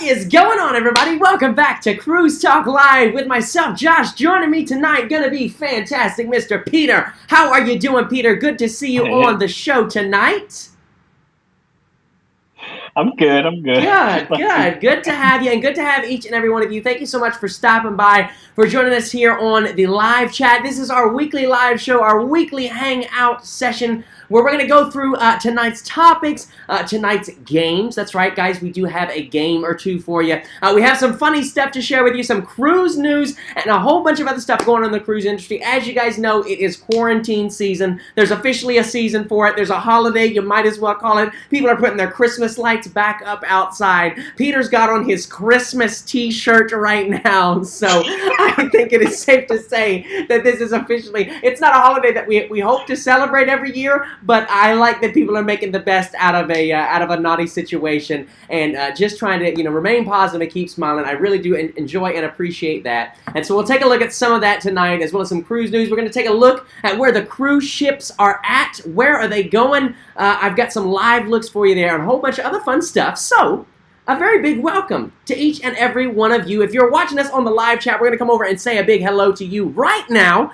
is going on, everybody? Welcome back to Cruise Talk Live with myself, Josh. Joining me tonight, gonna be fantastic, Mr. Peter. How are you doing, Peter? Good to see you on the show tonight. I'm good. Good to have you, and good to have each and every one of you. Thank you so much for stopping by, for joining us here on the live chat. This is our weekly live show, our weekly hangout session, where we're going to go through tonight's topics, tonight's games. That's right, guys, we do have a game or two for you. We have some funny stuff to share with you, some cruise news, and a whole bunch of other stuff going on in the cruise industry. As you guys know, it is quarantine season. There's officially a season for it. There's a holiday, you might as well call it. People are putting their Christmas lights back up outside. Peter's got on his Christmas t-shirt right now, so I think it is safe to say that this is officially, it's not a holiday that we hope to celebrate every year, but I like that people are making the best out of a naughty situation and just trying to remain positive and keep smiling. I really do enjoy and appreciate that. And so we'll take a look at some of that tonight, as well as some cruise news. We're going to take a look at where the cruise ships are at. Where are they going? I've got some live looks for you there and a whole bunch of other fun stuff. So, a very big welcome to each and every one of you. If you're watching us on the live chat, we're going to come over and say a big hello to you right now.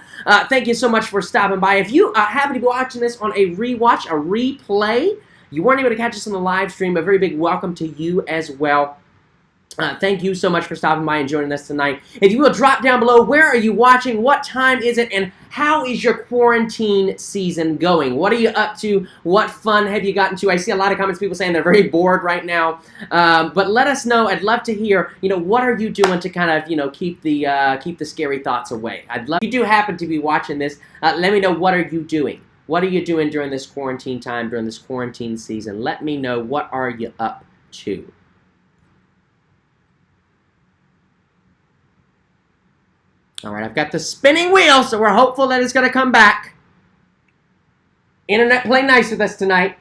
Thank you so much for stopping by. If you happen to be watching this on a rewatch, a replay, you weren't able to catch us on the live stream, a very big welcome to you as well. Thank you so much for stopping by and joining us tonight. If you will drop down below, where are you watching? What time is it? And how is your quarantine season going? What are you up to? What fun have you gotten to? I see a lot of comments, people saying they're very bored right now. But let us know. I'd love to hear, what are you doing to kind of, keep the scary thoughts away? I'd love, if you do happen to be watching this, let me know, what are you doing? What are you doing during this quarantine time, during this quarantine season? Let me know, what are you up to? All right, I've got the spinning wheel, so we're hopeful that it's going to come back. Internet, play nice with us tonight.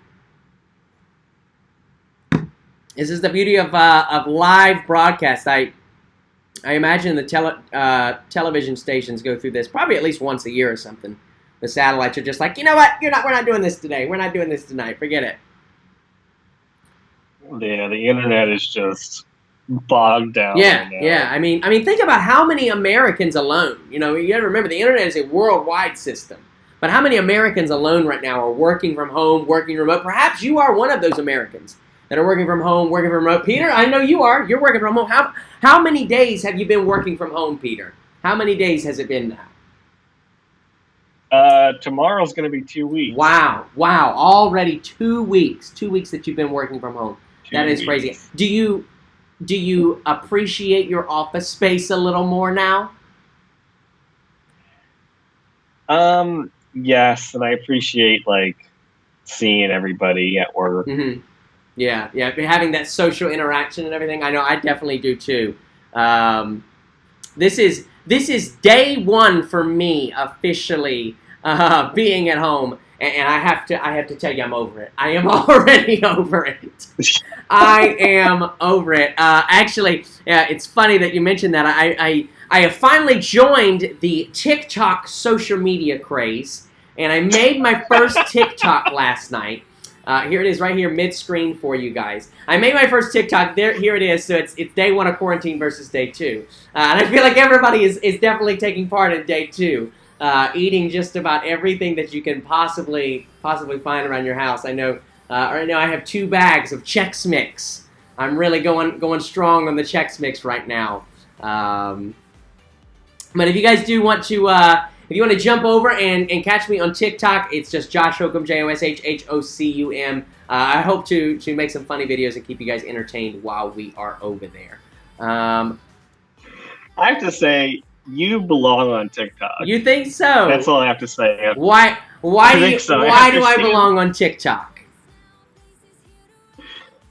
This is the beauty of live broadcast. I imagine the television stations go through this probably at least once a year or something. The satellites are just like, you know what? We're not doing this today. We're not doing this tonight. Forget it. Yeah, the internet is just bogged down. Yeah, right now. yeah. I mean, think about how many Americans alone. You got to remember, the internet is a worldwide system. But how many Americans alone right now are working from home, working remote? Perhaps you are one of those Americans that are working from home, working from remote. Peter, I know you are. You're working from home. How many days have you been working from home, Peter? How many days has it been now? Tomorrow's going to be 2 weeks. Wow. Already 2 weeks. 2 weeks that you've been working from home. That is crazy. Do you appreciate your office space a little more now? Yes, and I appreciate seeing everybody at work. Mm-hmm. Yeah, having that social interaction and everything. I know I definitely do too. This is day one for me officially being at home. And I have to tell you, I'm over it. I am already over it. I am over it. Actually, it's funny that you mentioned that. I have finally joined the TikTok social media craze, and I made my first TikTok last night. Here it is, right here, mid-screen for you guys. I made my first TikTok. Here it is. So it's day one of quarantine versus day two, and I feel like everybody is definitely taking part in day two. Eating just about everything that you can possibly find around your house. I know right now I have 2 bags of Chex Mix. I'm really going strong on the Chex Mix right now. But if you guys do want to, if you want to jump over and catch me on TikTok, it's just Josh Hocum, JOSHHOCUM. I hope to make some funny videos and keep you guys entertained while we are over there. I have to say, you belong on TikTok. You think so? That's all I have to say. Why do I belong on TikTok?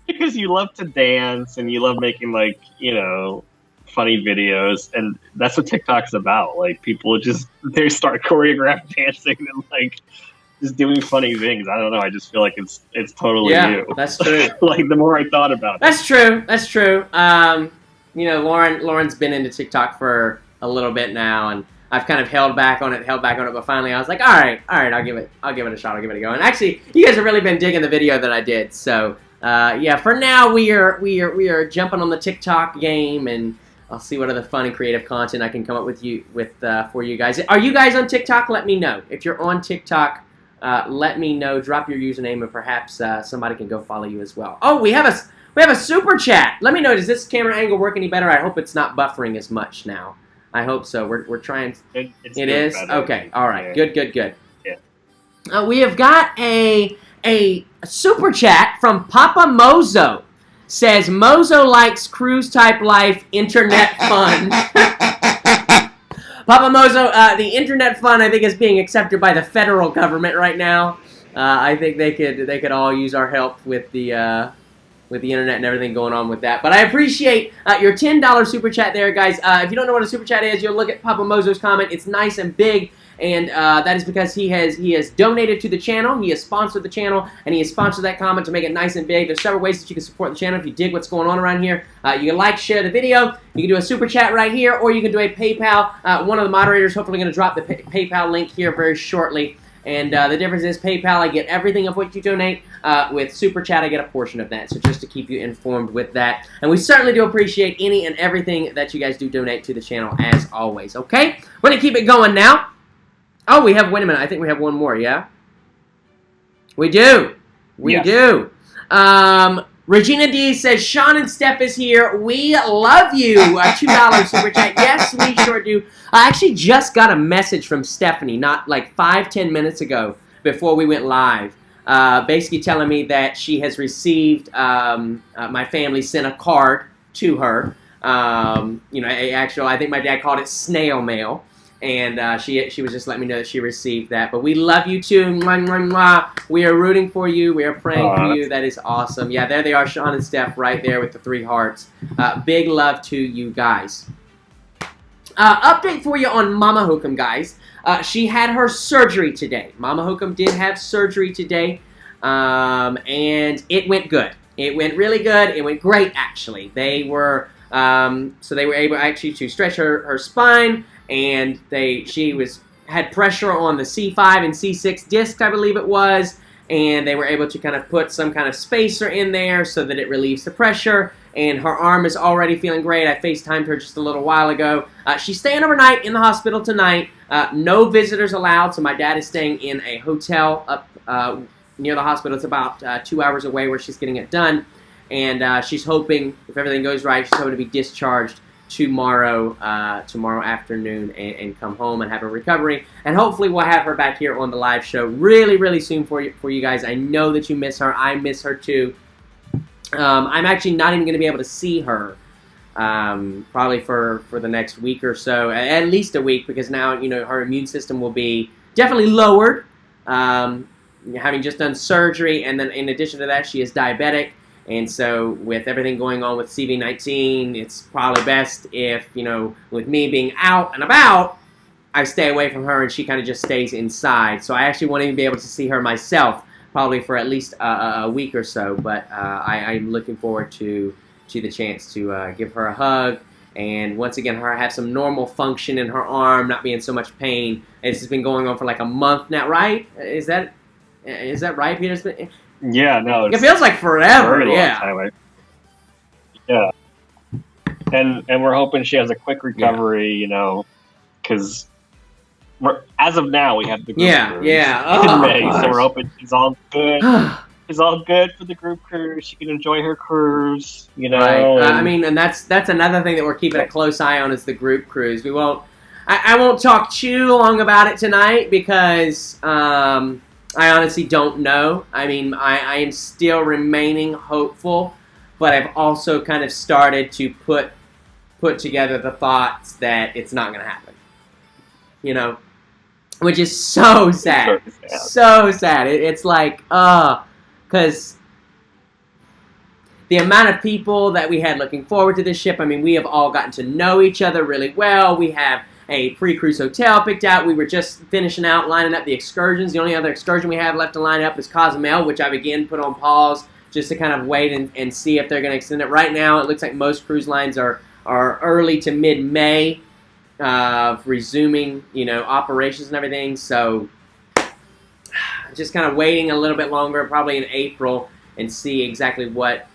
Because you love to dance and you love making funny videos, and that's what TikTok's about. People they start choreographed dancing and just doing funny things. I don't know. I just feel like it's totally you. That's true. The more I thought about it. That's true. Lauren's been into TikTok for a little bit now, and I've kind of held back on it, but finally I was like, all right, I'll give it a shot, I'll give it a go. And actually, you guys have really been digging the video that I did, so yeah, for now we are jumping on the TikTok game, and I'll see what other fun and creative content I can come up with for you guys. Are you guys on TikTok? Let me know. If you're on TikTok, let me know. Drop your username, and perhaps somebody can go follow you as well. Oh, we have a super chat. Let me know. Does this camera angle work any better? I hope it's not buffering as much now. I hope so. We're trying. It is better. Okay. All right. Yeah. Good. Yeah. We have got a super chat from Papa Mozo. Says Mozo likes cruise type life, internet fun. Papa Mozo, the internet fund I think is being accepted by the federal government right now. I think they could all use our help with the internet and everything going on with that. But I appreciate your $10 super chat there, guys. If you don't know what a super chat is, you'll look at Papa Mozo's comment. It's nice and big, and that is because he has donated to the channel, he has sponsored the channel, and he has sponsored that comment to make it nice and big. There's several ways that you can support the channel if you dig what's going on around here. You can like, share the video, you can do a super chat right here, or you can do a PayPal. One of the moderators hopefully going to drop the PayPal link here very shortly. And the difference is PayPal, I get everything of what you donate. With Super Chat, I get a portion of that. So just to keep you informed with that. And we certainly do appreciate any and everything that you guys do donate to the channel, as always. Okay? We're going to keep it going now. Oh, wait a minute. I think we have one more, yeah? We do. We do. Regina D says, Sean and Steph is here. We love you. $2 super chat. Yes, we sure do. I actually just got a message from Stephanie, not like 5-10 minutes ago, before we went live, basically telling me that she has received, my family sent a card to her. Actually, I think my dad called it snail mail. And she was just letting me know that she received that. But we love you too. Mwah, mwah, mwah. We are rooting for you. We are praying for you. That is awesome. Yeah, there they are, Sean and Steph, right there with the 3 hearts. Big love to you guys. Update for you on Mama Hocum, guys. She had her surgery today. Mama Hocum did have surgery today. And it went good. It went really good. It went great, actually. They were able actually to stretch her spine. And she had pressure on the C5 and C6 discs, I believe it was, and they were able to kind of put some kind of spacer in there so that it relieves the pressure, and her arm is already feeling great. I FaceTimed her just a little while ago. She's staying overnight in the hospital tonight. No visitors allowed, so my dad is staying in a hotel up near the hospital. It's about 2 hours away where she's getting it done, and she's hoping, if everything goes right, she's hoping to be discharged tomorrow afternoon and come home and have a recovery, and hopefully we'll have her back here on the live show really soon for you guys. I know that you miss her. I miss her too. I'm actually not even going to be able to see her probably for the next week or so, at least a week, because now her immune system will be definitely lowered, having just done surgery, and then in addition to that, she is diabetic. And so with everything going on with CV-19, it's probably best if, with me being out and about, I stay away from her and she kind of just stays inside. So I actually won't even be able to see her myself, probably for at least a week or so. But I'm looking forward to the chance to give her a hug. And once again, her have some normal function in her arm, not be in so much pain. And this has been going on for like a month now, right? Is that right, Peter? Yeah, no. It feels like forever. Yeah. Yeah. And we're hoping she has a quick recovery, because as of now we have the group cruise in May, so we're hoping she's all good. She's all good for the group cruise. She can enjoy her cruise, Right. And that's another thing that we're keeping a close eye on is the group cruise. I won't talk too long about it tonight because I honestly don't know. I am still remaining hopeful, but I've also kind of started to put together the thoughts that it's not going to happen. Which is so sad. So sad. It's like, because the amount of people that we had looking forward to this ship, we have all gotten to know each other really well. We have a pre-cruise hotel picked out. We were just finishing out, lining up the excursions. The only other excursion we have left to line up is Cozumel, which I've again put on pause just to kind of wait and see if they're going to extend it. Right now, it looks like most cruise lines are early to mid-May resuming, operations and everything. So just kind of waiting a little bit longer, probably in April, and see exactly what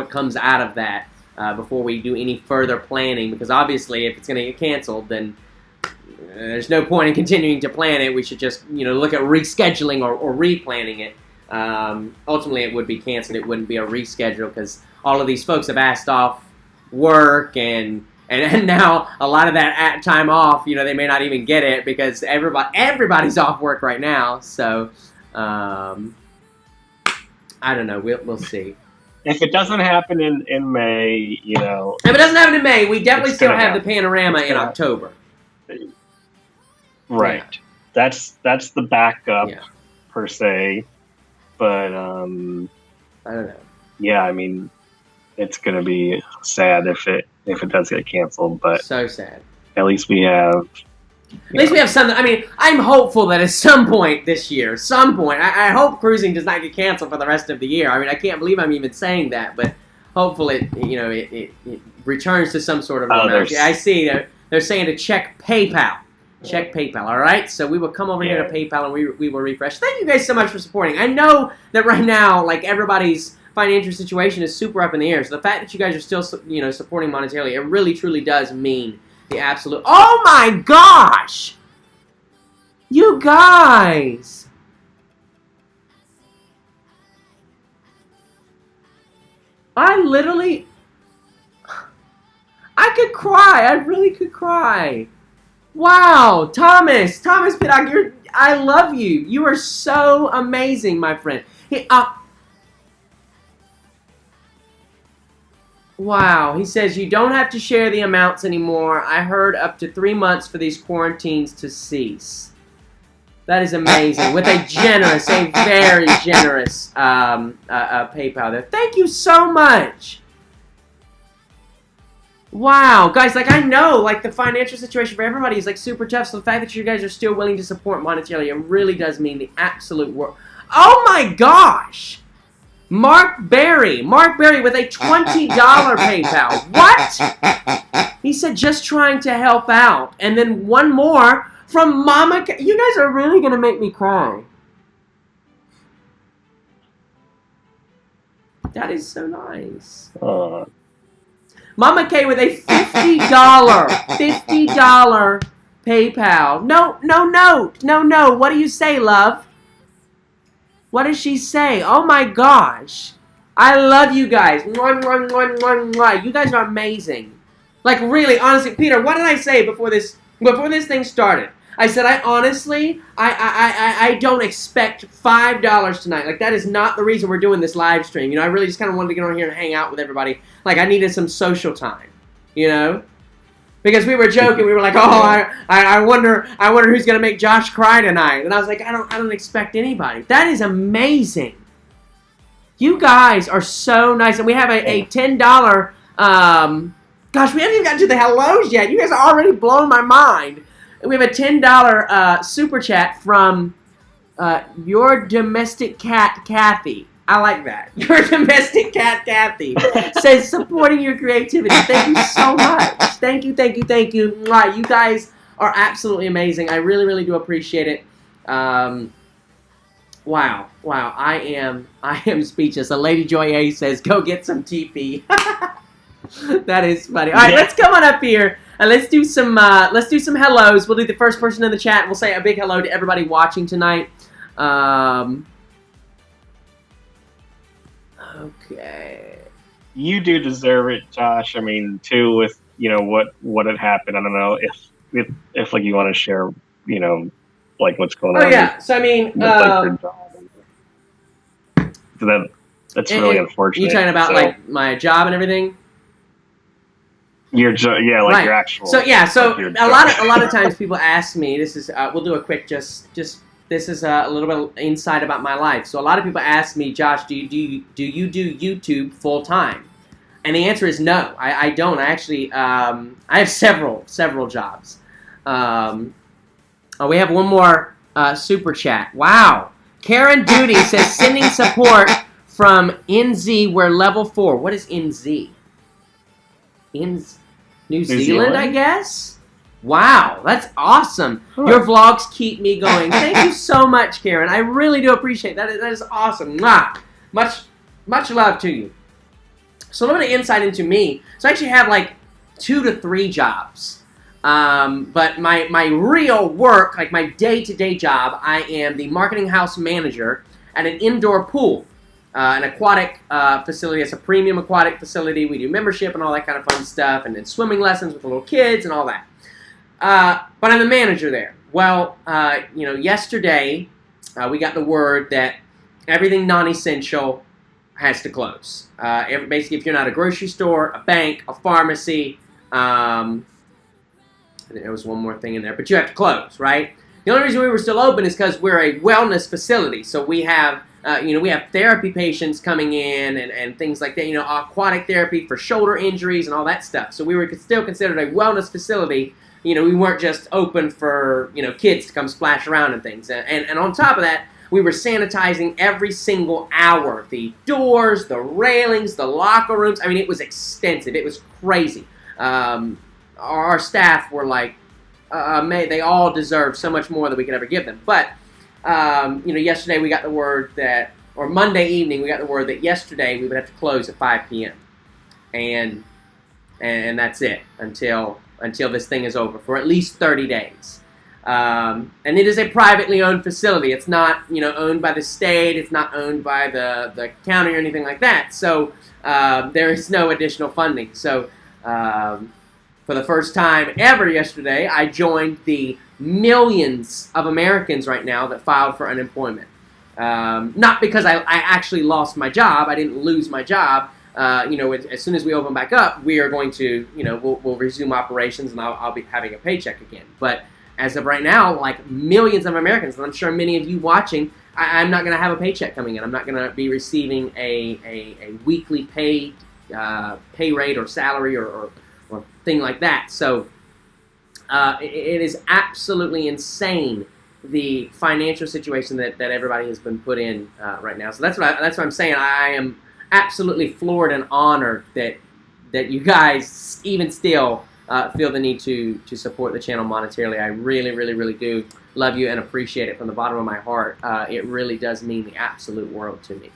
comes out of that before we do any further planning. Because obviously, if it's going to get canceled, then there's no point in continuing to plan it. We should just look at rescheduling or replanning it. Ultimately, it would be canceled. It wouldn't be a reschedule because all of these folks have asked off work and now a lot of that time off, they may not even get it because everybody's off work right now. So I don't know. We'll see. If it doesn't happen in May, If it doesn't happen in May, we definitely still have the panorama in October. Right. Yeah. That's the backup per se. But I don't know. Yeah, I mean, it's gonna be sad if it does get canceled. But so sad. At least we have. At least we have something. I mean, I'm hopeful that at some point this year, I hope cruising does not get canceled for the rest of the year. I mean, I can't believe I'm even saying that, but hopefully, it returns to some sort of normality. I see they're saying to check PayPal. Check PayPal, all right? So we will come over here to PayPal and we will refresh. Thank you guys so much for supporting. I know that right now, like, everybody's financial situation is super up in the air. So the fact that you guys are still, supporting monetarily, it really, truly does mean the absolute... Oh, my gosh! You guys! I could cry. I really could cry. Wow, Thomas Piddock, I love you. You are so amazing, my friend. Wow, he says you don't have to share the amounts anymore. I heard up to 3 months for these quarantines to cease. That is amazing. With a very generous PayPal there. Thank you so much. Wow, guys, like, I know, like, the financial situation for everybody is, like, super tough, so the fact that you guys are still willing to support monetarily, it really does mean the absolute world. Oh, my gosh! Mark Berry with a $20 PayPal. What? He said, just trying to help out. And then one more from Mama K. You guys are really going to make me cry. That is so nice. Mama K with a $50 PayPal. No. What do you say, love? What does she say? Oh my gosh. I love you guys. Mwah. You guys are amazing. Like, really, honestly, Peter, what did I say before this thing started? I said, I don't expect $5 tonight. Like, that is not the reason we're doing this live stream. I really just kind of wanted to get on here and hang out with everybody. Like, I needed some social time, Because we were joking. We were like, oh, I wonder who's going to make Josh cry tonight. And I was like, I don't expect anybody. That is amazing. You guys are so nice. And we have a $10, gosh, we haven't even gotten to the hellos yet. You guys are already blowing my mind. We have a $10 super chat from your domestic cat, Kathy. I like that. Your domestic cat, Kathy, says supporting your creativity. Thank you so much. Thank you. You guys are absolutely amazing. I really, really do appreciate it. Wow. I am speechless. A Lady Joy A says, go get some TP. That is funny. All right, let's come on up here. And let's do some hellos. We'll do the first person in the chat. And we'll say a big hello to everybody watching tonight. Okay. You do deserve it, Josh. I mean, too, with what had happened. I don't know if like you want to share, like what's going on. Oh yeah. So I mean, that's really unfortunate. You talking about like my job and everything? Your actual. So yeah, a lot of times people ask me. This is we'll do a quick this is a little bit insight about my life. So a lot of people ask me, Josh, do you do YouTube full time? And the answer is no. I don't. I actually I have several jobs. We have one more super chat. Wow, Karen Duty says sending support from NZ. We're level 4. What is NZ? New Zealand, I guess? Wow, that's awesome. Sure. Your vlogs keep me going. Thank you so much, Karen. I really do appreciate that. That is awesome. Mwah. Much love to you. So a little bit of insight into me. So I actually have like 2 to 3 jobs. But my real work, like my day-to-day job, I am the marketing house manager at an indoor pool. An aquatic facility. It's a premium aquatic facility. We do membership and all that kind of fun stuff, and then swimming lessons with the little kids and all that. But I'm the manager there. Well, yesterday we got the word that everything non-essential has to close. Basically, if you're not a grocery store, a bank, a pharmacy, I think there was one more thing in there, but you have to close, right? The only reason we were still open is because we're a wellness facility, so we have we have therapy patients coming in and things like that, aquatic therapy for shoulder injuries and all that stuff. So we were still considered a wellness facility. We weren't just open for, kids to come splash around and things. And on top of that, we were sanitizing every single hour. The doors, the railings, the locker rooms. I mean, it was extensive. It was crazy. Our staff were like, they all deserve so much more than we could ever give them. But, yesterday we got the word that, or Monday evening, we got the word that yesterday we would have to close at 5 p.m. And that's it until this thing is over for at least 30 days. And it is a privately owned facility. It's not, owned by the state. It's not owned by the county or anything like that. So there is no additional funding. So for the first time ever yesterday, I joined the millions of Americans right now that filed for unemployment. Not because I actually lost my job. I didn't lose my job. As soon as we open back up, we are going to, we'll resume operations, and I'll be having a paycheck again. But as of right now, like millions of Americans, and I'm sure many of you watching, I'm not going to have a paycheck coming in. I'm not going to be receiving a weekly pay rate or salary or thing like that. So it is absolutely insane, the financial situation that everybody has been put in right now. So that's what I'm saying. I am absolutely floored and honored that you guys even still feel the need to support the channel monetarily. I really, really, really do love you and appreciate it from the bottom of my heart. It really does mean the absolute world to me.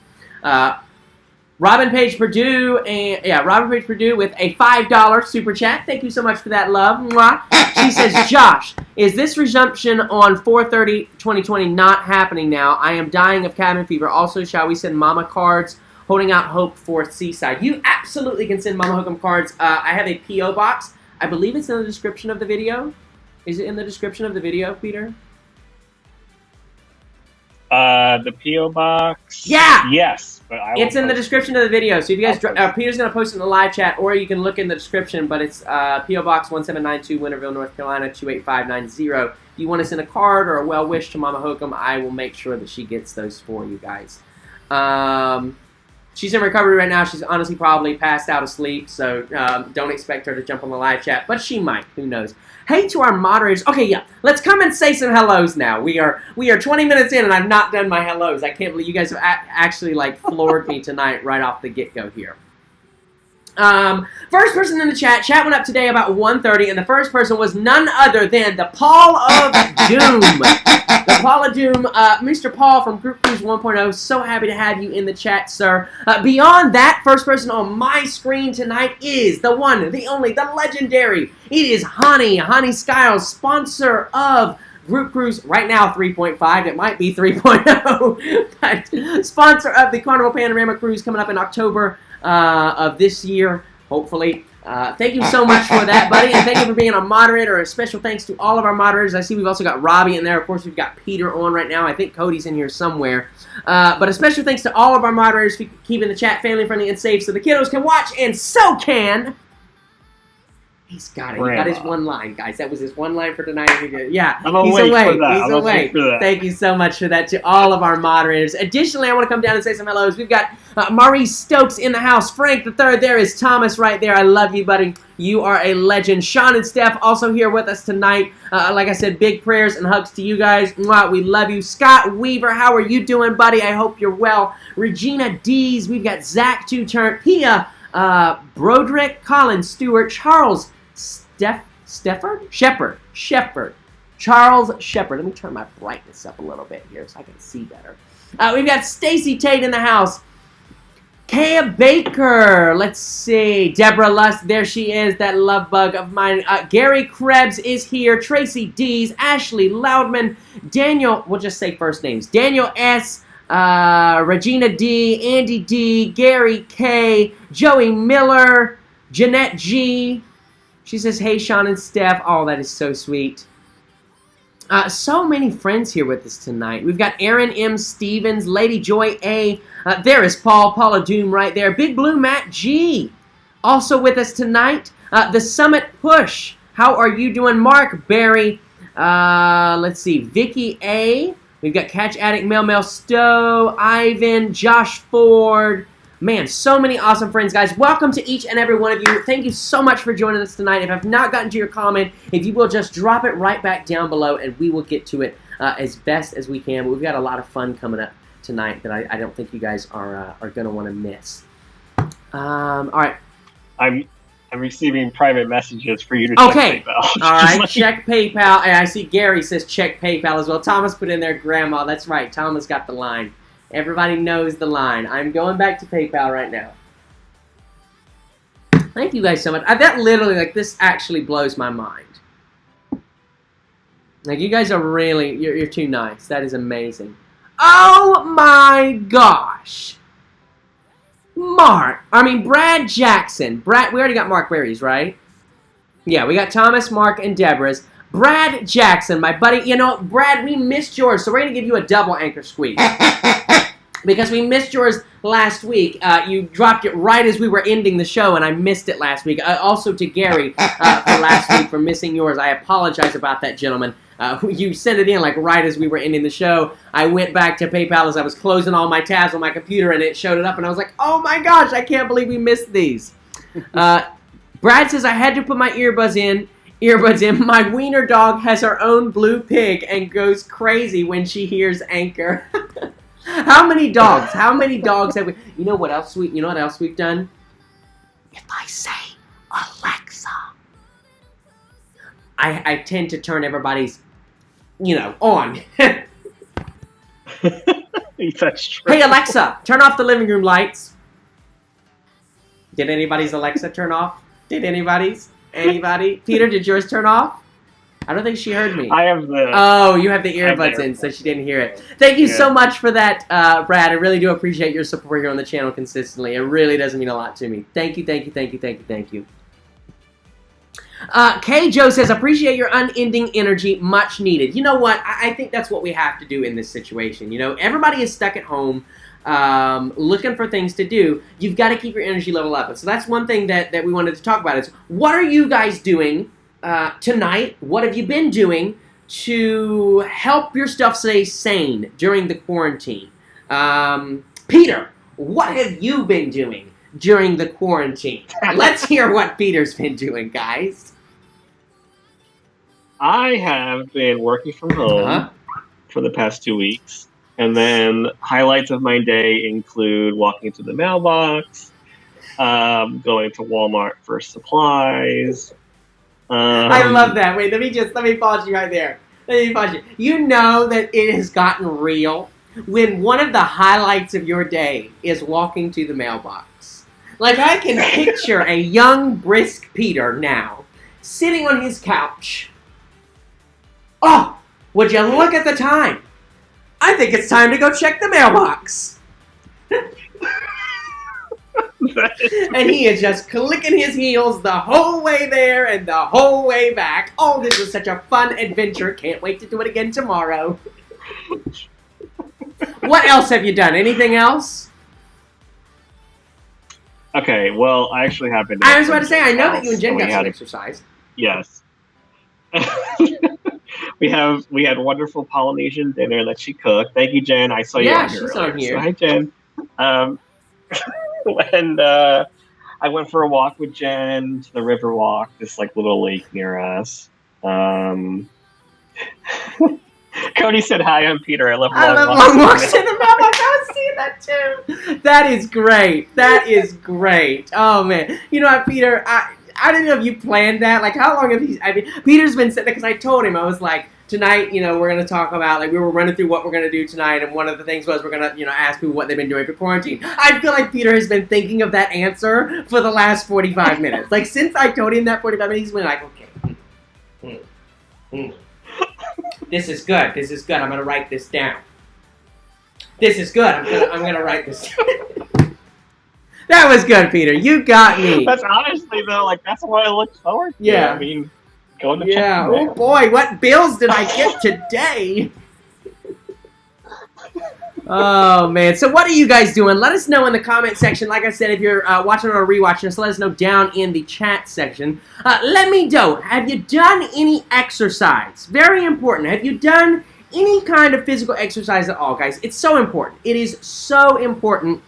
Robin Page Purdue with a $5 super chat. Thank you so much for that love. Mwah. She says, Josh, is this resumption on 4/30/2020 not happening now? I am dying of cabin fever. Also, shall we send mama cards holding out hope for Seaside? You absolutely can send Mama Hocum cards. I have a P.O. box. I believe it's in the description of the video. Is it in the description of the video, Peter? The P.O. box? Yeah! Yes. But it's in the description of the video. So if you guys, Peter's going to post it in the live chat, or you can look in the description, but it's P.O. Box 1792, Winterville, North Carolina, 28590. If you want to send a card or a well wish to Mama Hocum, I will make sure that she gets those for you guys. She's in recovery right now. She's honestly probably passed out asleep, so don't expect her to jump on the live chat, but she might. Who knows? Hey to our moderators. Okay, yeah, let's come and say some hellos now. We are 20 minutes in, and I've not done my hellos. I can't believe you guys have actually floored me tonight right off the get-go here. First person in the chat went up today about 1:30, and the first person was none other than the Paul of Doom. The Paul of Doom, Mr. Paul from Group Cruise 1.0. So happy to have you in the chat, sir. Beyond that, first person on my screen tonight is the one, the only, the legendary. It is Hani Skiles, sponsor of Group Cruise, right now 3.5, it might be 3.0, but sponsor of the Carnival Panorama Cruise coming up in October of this year, hopefully. Thank you so much for that, buddy, and thank you for being a moderator. A special thanks to all of our moderators. I see we've also got Robbie in there. Of course, we've got Peter on right now. I think Cody's in here somewhere. But a special thanks to all of our moderators for keeping the chat family-friendly and safe so the kiddos can watch, and so can... He's got it. He got his one line, guys. That was his one line for tonight. Yeah, he's awake. He's awake. Thank you so much for that to all of our moderators. Additionally, I want to come down and say some hellos. We've got Maurice Stokes in the house. Frank the Third. There is Thomas right there. I love you, buddy. You are a legend. Sean and Steph also here with us tonight. Like I said, big prayers and hugs to you guys. Mwah, we love you. Scott Weaver, how are you doing, buddy? I hope you're well. Regina Dees. We've got Zach Two-Turn. Pia, Broderick, Colin, Stewart, Charles, Shepard. Charles Shepard. Let me turn my brightness up a little bit here so I can see better. We've got Stacy Tate in the house. Kaya Baker. Let's see. Deborah Lust. There she is. That love bug of mine. Gary Krebs is here. Tracy Dees. Ashley Loudman. Daniel. We'll just say first names. Daniel S. Regina D. Andy D. Gary K. Joey Miller. Jeanette G. She says, hey, Sean and Steph. Oh, that is so sweet. So many friends here with us tonight. We've got Aaron M. Stevens, Lady Joy A. There is Paula Doom right there. Big Blue Matt G. Also with us tonight. The Summit Push. How are you doing? Mark Berry. Let's see. Vicky A. We've got Catch Addict, Mel Stowe, Ivan, Josh Ford. Man, so many awesome friends, guys. Welcome to each and every one of you. Thank you so much for joining us tonight. If I've not gotten to your comment, if you will just drop it right back down below, and we will get to it as best as we can. But we've got a lot of fun coming up tonight that I don't think you guys are going to want to miss. All right. I'm receiving private messages for you to check PayPal. All right, check PayPal. And I see Gary says check PayPal as well. Thomas put in there grandma. That's right. Thomas got the line. Everybody knows the line. I'm going back to PayPal right now. Thank you guys so much. That literally, like, this actually blows my mind. Like, you guys are really, you're too nice. That is amazing. Oh my gosh. Brad Jackson. We already got Mark Berry's, right? Yeah, we got Thomas, Mark, and Deborah's. Brad Jackson, my buddy. You know, Brad, we missed yours, so we're going to give you a double anchor squeeze. Because we missed yours last week. You dropped it right as we were ending the show, and I missed it last week. Also to Gary for last week for missing yours. I apologize about that, gentlemen. You sent it in like right as we were ending the show. I went back to PayPal as I was closing all my tabs on my computer, and it showed it up, and I was like, oh my gosh, I can't believe we missed these. Brad says, I had to put my earbuds in. My wiener dog has her own blue pig and goes crazy when she hears Anchor. How many dogs have we? You know what else we've done? If I say Alexa, I tend to turn everybody's, on. That's true. Hey Alexa, turn off the living room lights. Did anybody's Alexa turn off? Did anybody's? Anybody? Peter, did yours turn off? I don't think she heard me. I have the... Oh, you have the earbuds in, so she didn't hear it. Thank you so much for that, Brad. I really do appreciate your support here on the channel consistently. It really does mean a lot to me. Thank you. Kay Joe says, appreciate your unending energy, much needed. You know what? I think that's what we have to do in this situation. Everybody is stuck at home looking for things to do. You've got to keep your energy level up. And so that's one thing that we wanted to talk about is, what are you guys doing tonight? What have you been doing to help yourself stay sane during the quarantine? Peter, what have you been doing during the quarantine? Let's hear what Peter's been doing, guys. I have been working from home for the past 2 weeks. And then highlights of my day include walking to the mailbox, going to Walmart for supplies. I love that. Wait, let me pause you right there. You know that it has gotten real when one of the highlights of your day is walking to the mailbox. Like, I can picture a young, brisk Peter now, sitting on his couch. Oh, would you look at the time? I think it's time to go check the mailbox. And he is just clicking his heels the whole way there and the whole way back. Oh, this was such a fun adventure. Can't wait to do it again tomorrow. What else have you done? Anything else? Okay, well, I actually have been... I was about to say, I know that you and Jen got some exercise. Yes. We had wonderful Polynesian dinner that she cooked. Thank you, Jen. I saw you on here. Yeah, she's on here. So, hi, Jen. And I went for a walk with Jen to the River Walk, this little lake near us. Cody said hi. I'm Peter. I love long walks in the mailbox. I was seeing that too. That is great. Oh man, you know what, Peter? I don't know if you planned that. Like, how long have he? I mean, Peter's been sitting there because I told him I was like, tonight, we're gonna talk about like we were running through what we're gonna do tonight, and one of the things was we're gonna ask people what they've been doing for quarantine. I feel like Peter has been thinking of that answer for the last 45 minutes. Like since I told him that 45 minutes, he's been like, okay, this is good. This is good. I'm gonna write this down. This is good. I'm gonna write this down. That was good, Peter. You got me. That's honestly though, like that's what I look forward to. Yeah. I mean, going to yeah. check the mail. Oh boy, what bills did I get today? Oh man. So what are you guys doing? Let us know in the comment section. Like I said, if you're watching or rewatching us, let us know down in the chat section. Let me know. Have you done any exercise? Very important. Have you done any kind of physical exercise at all, guys? It's so important. It is so important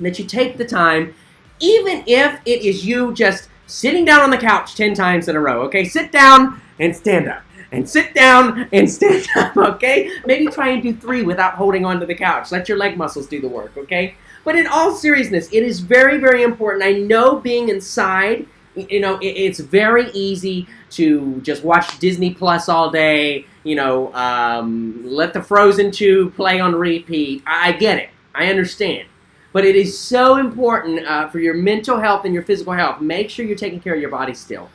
that you take the time, even if it is you just sitting down on the couch 10 times in a row, okay? Sit down and stand up, and sit down and stand up, okay? Maybe try and do 3 without holding onto the couch. Let your leg muscles do the work, okay? But in all seriousness, it is very, very important. I know being inside, it's very easy to just watch Disney Plus all day, let the Frozen 2 play on repeat. I get it. I understand. But it is so important for your mental health and your physical health. Make sure you're taking care of your body still.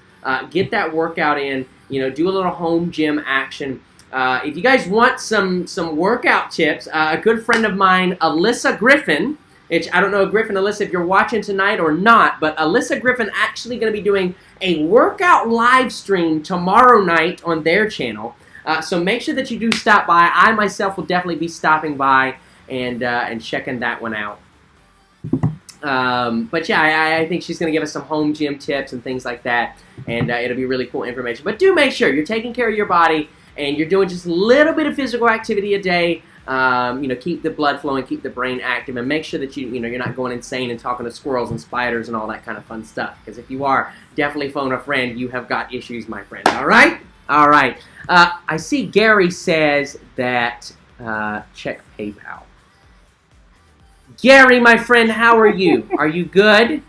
Get that workout in. Do a little home gym action. If you guys want some workout tips, a good friend of mine, Alyssa Griffin, which I don't know, Griffin, Alyssa, if you're watching tonight or not, but Alyssa Griffin actually going to be doing a workout live stream tomorrow night on their channel. So make sure that you do stop by. I myself will definitely be stopping by and checking that one out. But yeah, I think she's going to give us some home gym tips and things like that, and it'll be really cool information. But do make sure you're taking care of your body and you're doing just a little bit of physical activity a day. Keep the blood flowing, keep the brain active, and make sure that you're not going insane and talking to squirrels and spiders and all that kind of fun stuff. Because if you are, definitely phone a friend. You have got issues, my friend. All right? All right. I see Gary says that check PayPal. Gary, my friend, how are you? Are you good?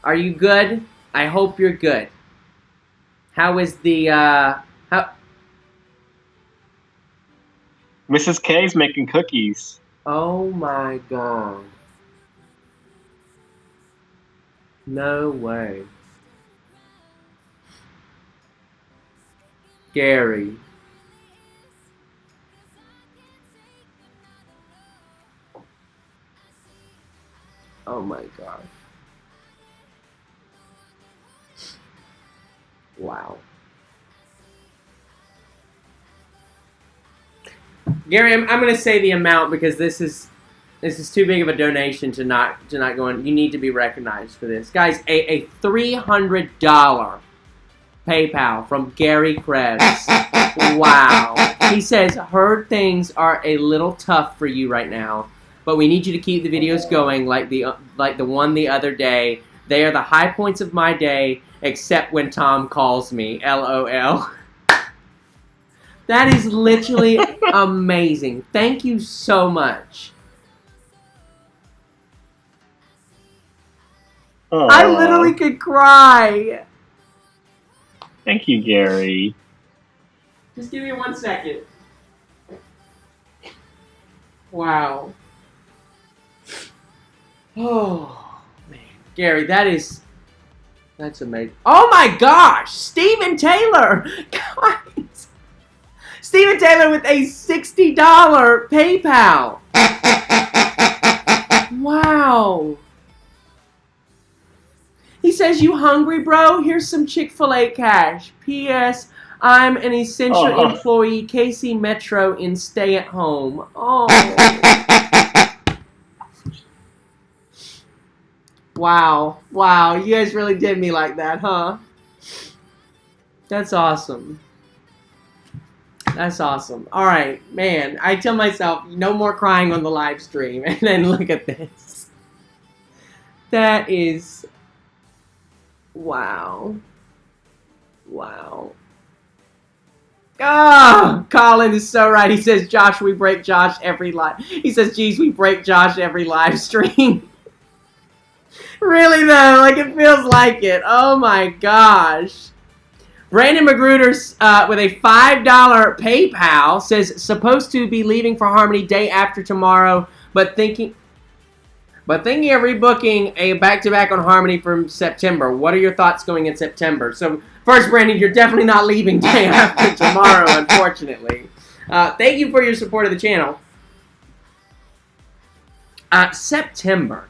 Are you good? I hope you're good. How is the, how... Mrs. K's making cookies. Oh my God. No way. Gary. Oh my God. Wow. Gary, I'm going to say the amount because this is too big of a donation to not go in. You need to be recognized for this. Guys, a $300 PayPal from Gary Krebs. Wow. He says, heard things are a little tough for you right now, but we need you to keep the videos going like the one the other day. They are the high points of my day, except when Tom calls me. LOL. That is literally amazing. Thank you so much. Aww. I literally could cry. Thank you, Gary. Just give me 1 second. Wow. Oh, man. Gary, that's amazing. Oh my gosh! Stephen Taylor! Guys! Stephen Taylor with a $60 PayPal. Wow. He says, you hungry, bro? Here's some Chick-fil-A cash. P.S. I'm an essential employee, KC Metro, in stay at home. Oh. Wow. Wow. You guys really did me like that, huh? That's awesome. That's awesome. All right, man. I tell myself, no more crying on the live stream. And then look at this. That is... Wow. Wow. Ah, Colin is so right. He says, Josh, we break Josh every live. He says, geez, we break Josh every live stream. Really though, like it feels like it. Oh my gosh. Brandon Magruder with a $5 PayPal says supposed to be leaving for Harmony day after tomorrow, but thinking of rebooking a back-to-back on Harmony from September. What are your thoughts going in September? So first, Brandon, you're definitely not leaving day after tomorrow, unfortunately. Thank you for your support of the channel. September.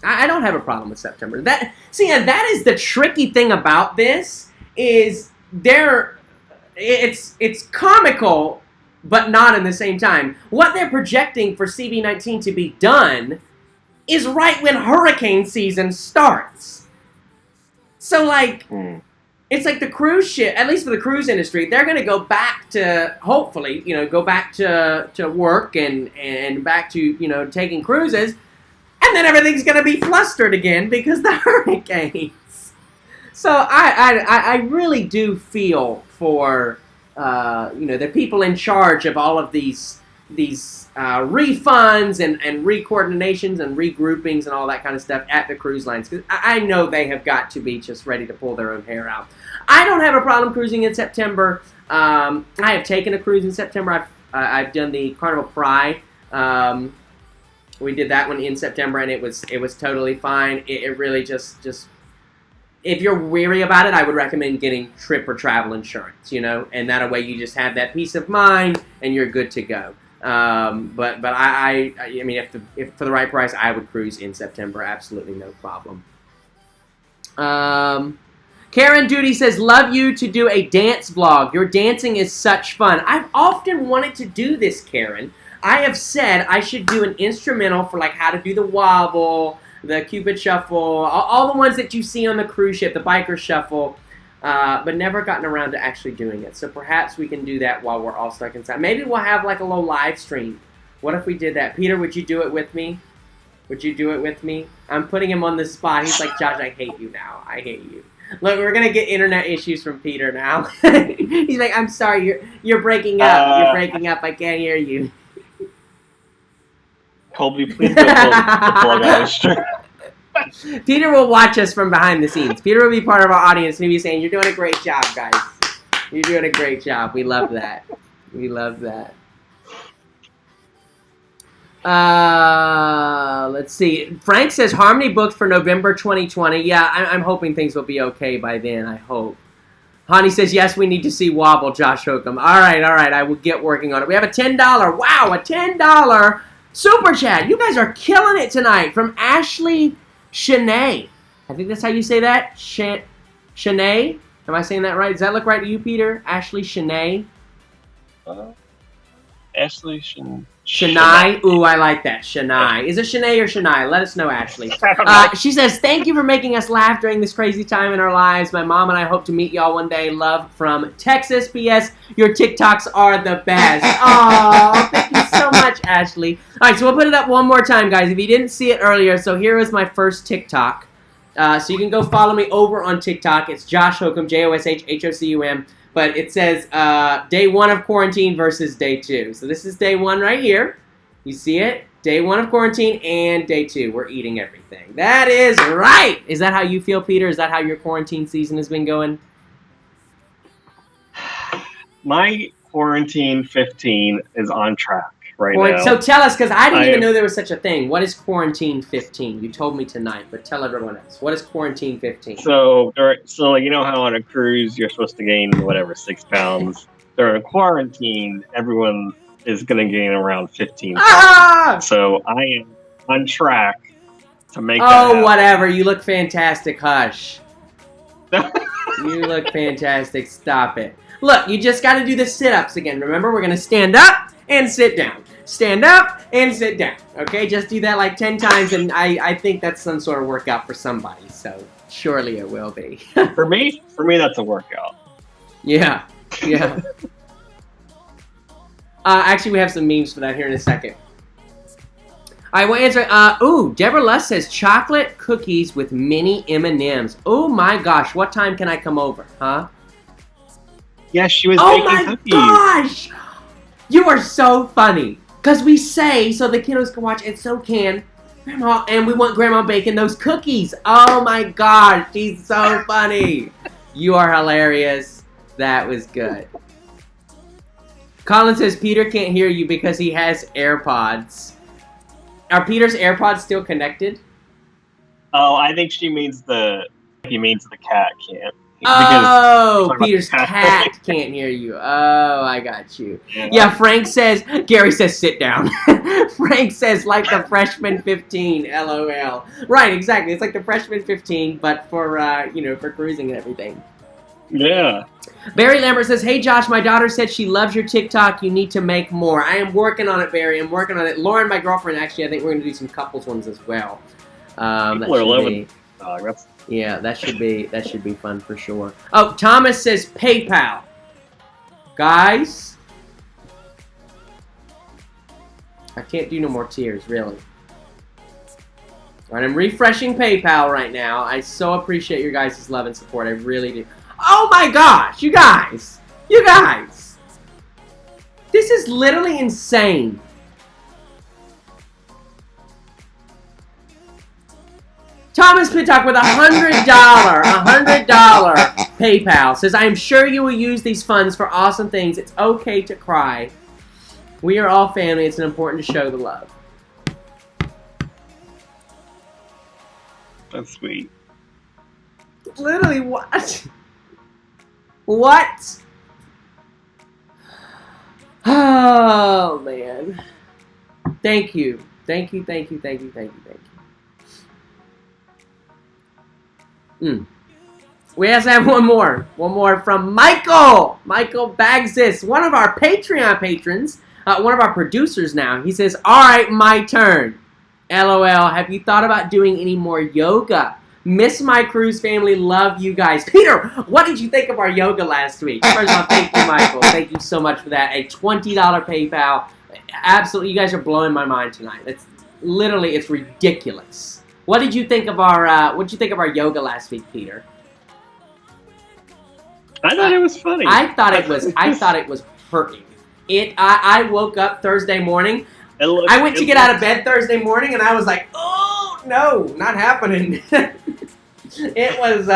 I don't have a problem with September. And that is the tricky thing about this is it's comical, but not in the same time. What they're projecting for CV19 to be done is right when hurricane season starts. So, like, it's like the cruise ship, at least for the cruise industry, they're going to go back to, hopefully, go back to work and back to, taking cruises, and then everything's going to be flustered again because the hurricanes. So I really do feel for, the people in charge of all of these refunds and re-coordinations and regroupings and all that kind of stuff at the cruise lines. Because I know they have got to be just ready to pull their own hair out. I don't have a problem cruising in September. I have taken a cruise in September. I've done the Carnival Pride. We did that one in September, and it was totally fine. It really just if you're weary about it, I would recommend getting trip or travel insurance, and that way you just have that peace of mind and you're good to go. But I mean, if for the right price, I would cruise in September. Absolutely no problem. Karen Duty says, love you to do a dance vlog. Your dancing is such fun. I've often wanted to do this, Karen. I have said I should do an instrumental for like how to do the wobble, the Cupid shuffle, all the ones that you see on the cruise ship, the biker shuffle. But never gotten around to actually doing it. So perhaps we can do that while we're all stuck inside. Maybe we'll have like a little live stream. What if we did that? Peter, would you do it with me? Would you do it with me? I'm putting him on the spot. He's like, Josh, I hate you now. I hate you. Look, we're going to get internet issues from Peter now. He's like, I'm sorry, you're breaking up. You're breaking up. I can't hear you. Colby, please don't pull the plug on this stream. Peter will watch us from behind the scenes. Peter will be part of our audience and he'll be saying, you're doing a great job, guys. You're doing a great job. We love that. We love that. Let's see. Frank says, Harmony booked for November 2020. Yeah, I'm hoping things will be okay by then, I hope. Hani says, yes, we need to see Wobble, Josh Hocum. All right. I will get working on it. We have a $10. Wow, a $10 super chat. You guys are killing it tonight from Ashley Shanae. I think that's how you say that. Shanae? Am I saying that right? Does that look right to you, Peter? Ashley Shanae? Ashley Shanae? Ooh, I like that. Shanae. Is it Shanae or Shanae? Let us know, Ashley. She says, thank you for making us laugh during this crazy time in our lives. My mom and I hope to meet y'all one day. Love from Texas. P.S. Your TikToks are the best. Oh, thank you so much, Ashley. All right, so we'll put it up one more time, guys. If you didn't see it earlier, so here is my first TikTok. So you can go follow me over on TikTok. It's Josh Hocum, JoshHocum. But it says day 1 of quarantine versus day 2. So this is day 1 right here. You see it? Day 1 of quarantine and day 2. We're eating everything. That is right. Is that how you feel, Peter? Is that how your quarantine season has been going? My quarantine 15 is on track right now. So tell us, because I didn't even know there was such a thing. What is quarantine 15? You told me tonight, but tell everyone else. What is quarantine 15? So you know how on a cruise you're supposed to gain, 6 pounds? During quarantine, everyone is going to gain around 15 pounds. So I am on track to make that happen. Whatever. You look fantastic. Hush. You look fantastic. Stop it. Look, you just got to do the sit-ups again. Remember, we're going to stand up and sit down. Stand up and sit down. Okay? Just do that like 10 times, and I think that's some sort of workout for somebody. So surely it will be. For me, that's a workout. Yeah. Actually, we have some memes for that here in a second. All right, we'll answer. Deborah Luss says chocolate cookies with mini M&Ms. Oh my gosh, what time can I come over? Huh? Yeah, she was baking cookies. Oh my gosh! You are so funny. Because we say, so the kiddos can watch, and so can Grandma, and we want Grandma baking those cookies. Oh my God, she's so funny. You are hilarious. That was good. Colin says Peter can't hear you because he has AirPods. Are Peter's AirPods still connected? Oh, I think he means the cat can't. Oh, Peter's cat can't hear you. Oh, I got you. Yeah, Frank says, Gary says, sit down. Frank says, like the freshman 15, LOL. Right, exactly. It's like the freshman 15, but for, for cruising and everything. Yeah. Barry Lambert says, hey, Josh, my daughter said she loves your TikTok. You need to make more. I am working on it, Barry. I'm working on it. Lauren, my girlfriend, actually, I think we're going to do some couples ones as well. People are loving that's... Yeah, that should be fun for sure. Oh, Thomas says PayPal. Guys, I can't do no more tiers, really. All right, I'm refreshing PayPal right now. I so appreciate your guys' love and support. I really do. Oh my gosh, you guys. This is literally insane. Thomas Pittock with $100 PayPal says, I am sure you will use these funds for awesome things. It's okay to cry. We are all family. It's important to show the love. That's sweet. Literally, what? What? Oh, man. Thank you. Thank you. We also have one more. One more from Michael. Michael Bagsis, one of our Patreon patrons, one of our producers now. He says, all right, my turn. LOL, have you thought about doing any more yoga? Miss my cruise family, love you guys. Peter, what did you think of our yoga last week? First of all, thank you, Michael. Thank you so much for that. A $20 PayPal. Absolutely, you guys are blowing my mind tonight. It's literally, it's ridiculous. What did you think of our yoga last week, Peter? I thought it was funny. I thought it was perfect. I woke up Thursday morning. I went to get out of bed Thursday morning, and I was like, oh no, not happening. It was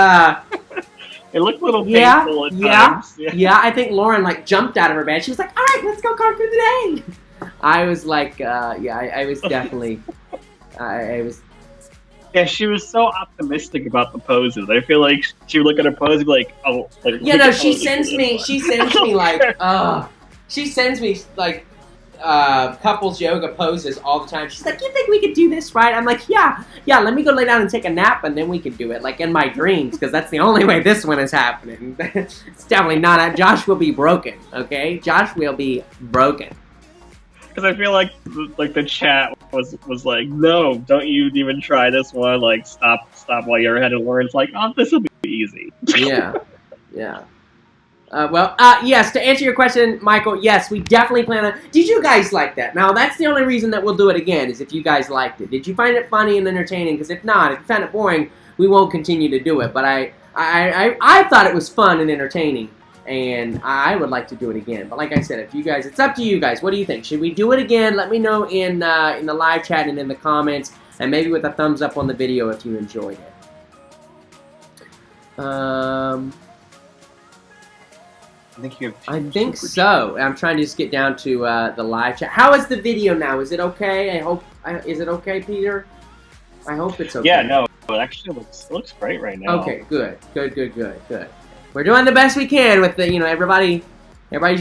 it looked a little painful at times. Yeah, I think Lauren jumped out of her bed. She was like, all right, let's go conquer the day. I was like, I was definitely I was. Yeah, she was so optimistic about the poses. I feel like she would look at her pose and be like, oh. She sends me couples yoga poses all the time. She's like, you think we could do this, right? I'm like, yeah, let me go lay down and take a nap, and then we can do it, in my dreams, because that's the only way this one is happening. It's definitely not. Josh will be broken, okay? Josh will be broken. Because I feel like the chat was like, no, don't you even try this one. Stop while you're ahead. And Lauren's like, oh, this will be easy. Yeah. Yes, to answer your question, Michael, yes, we definitely plan on... Did you guys like that? Now, that's the only reason that we'll do it again, is if you guys liked it. Did you find it funny and entertaining? Because if not, if you found it boring, we won't continue to do it. But I thought it was fun and entertaining, and I would like to do it again. But like I said, it's up to you guys. What do you think? Should we do it again? Let me know in the live chat and in the comments, and maybe with a thumbs up on the video if you enjoyed it. I think so. I'm trying to just get down to the live chat. How is the video now? Is it okay? Is it okay, Peter? I hope it's okay. Yeah, no, it actually looks great right now. Okay, good. We're doing the best we can with the, everybody's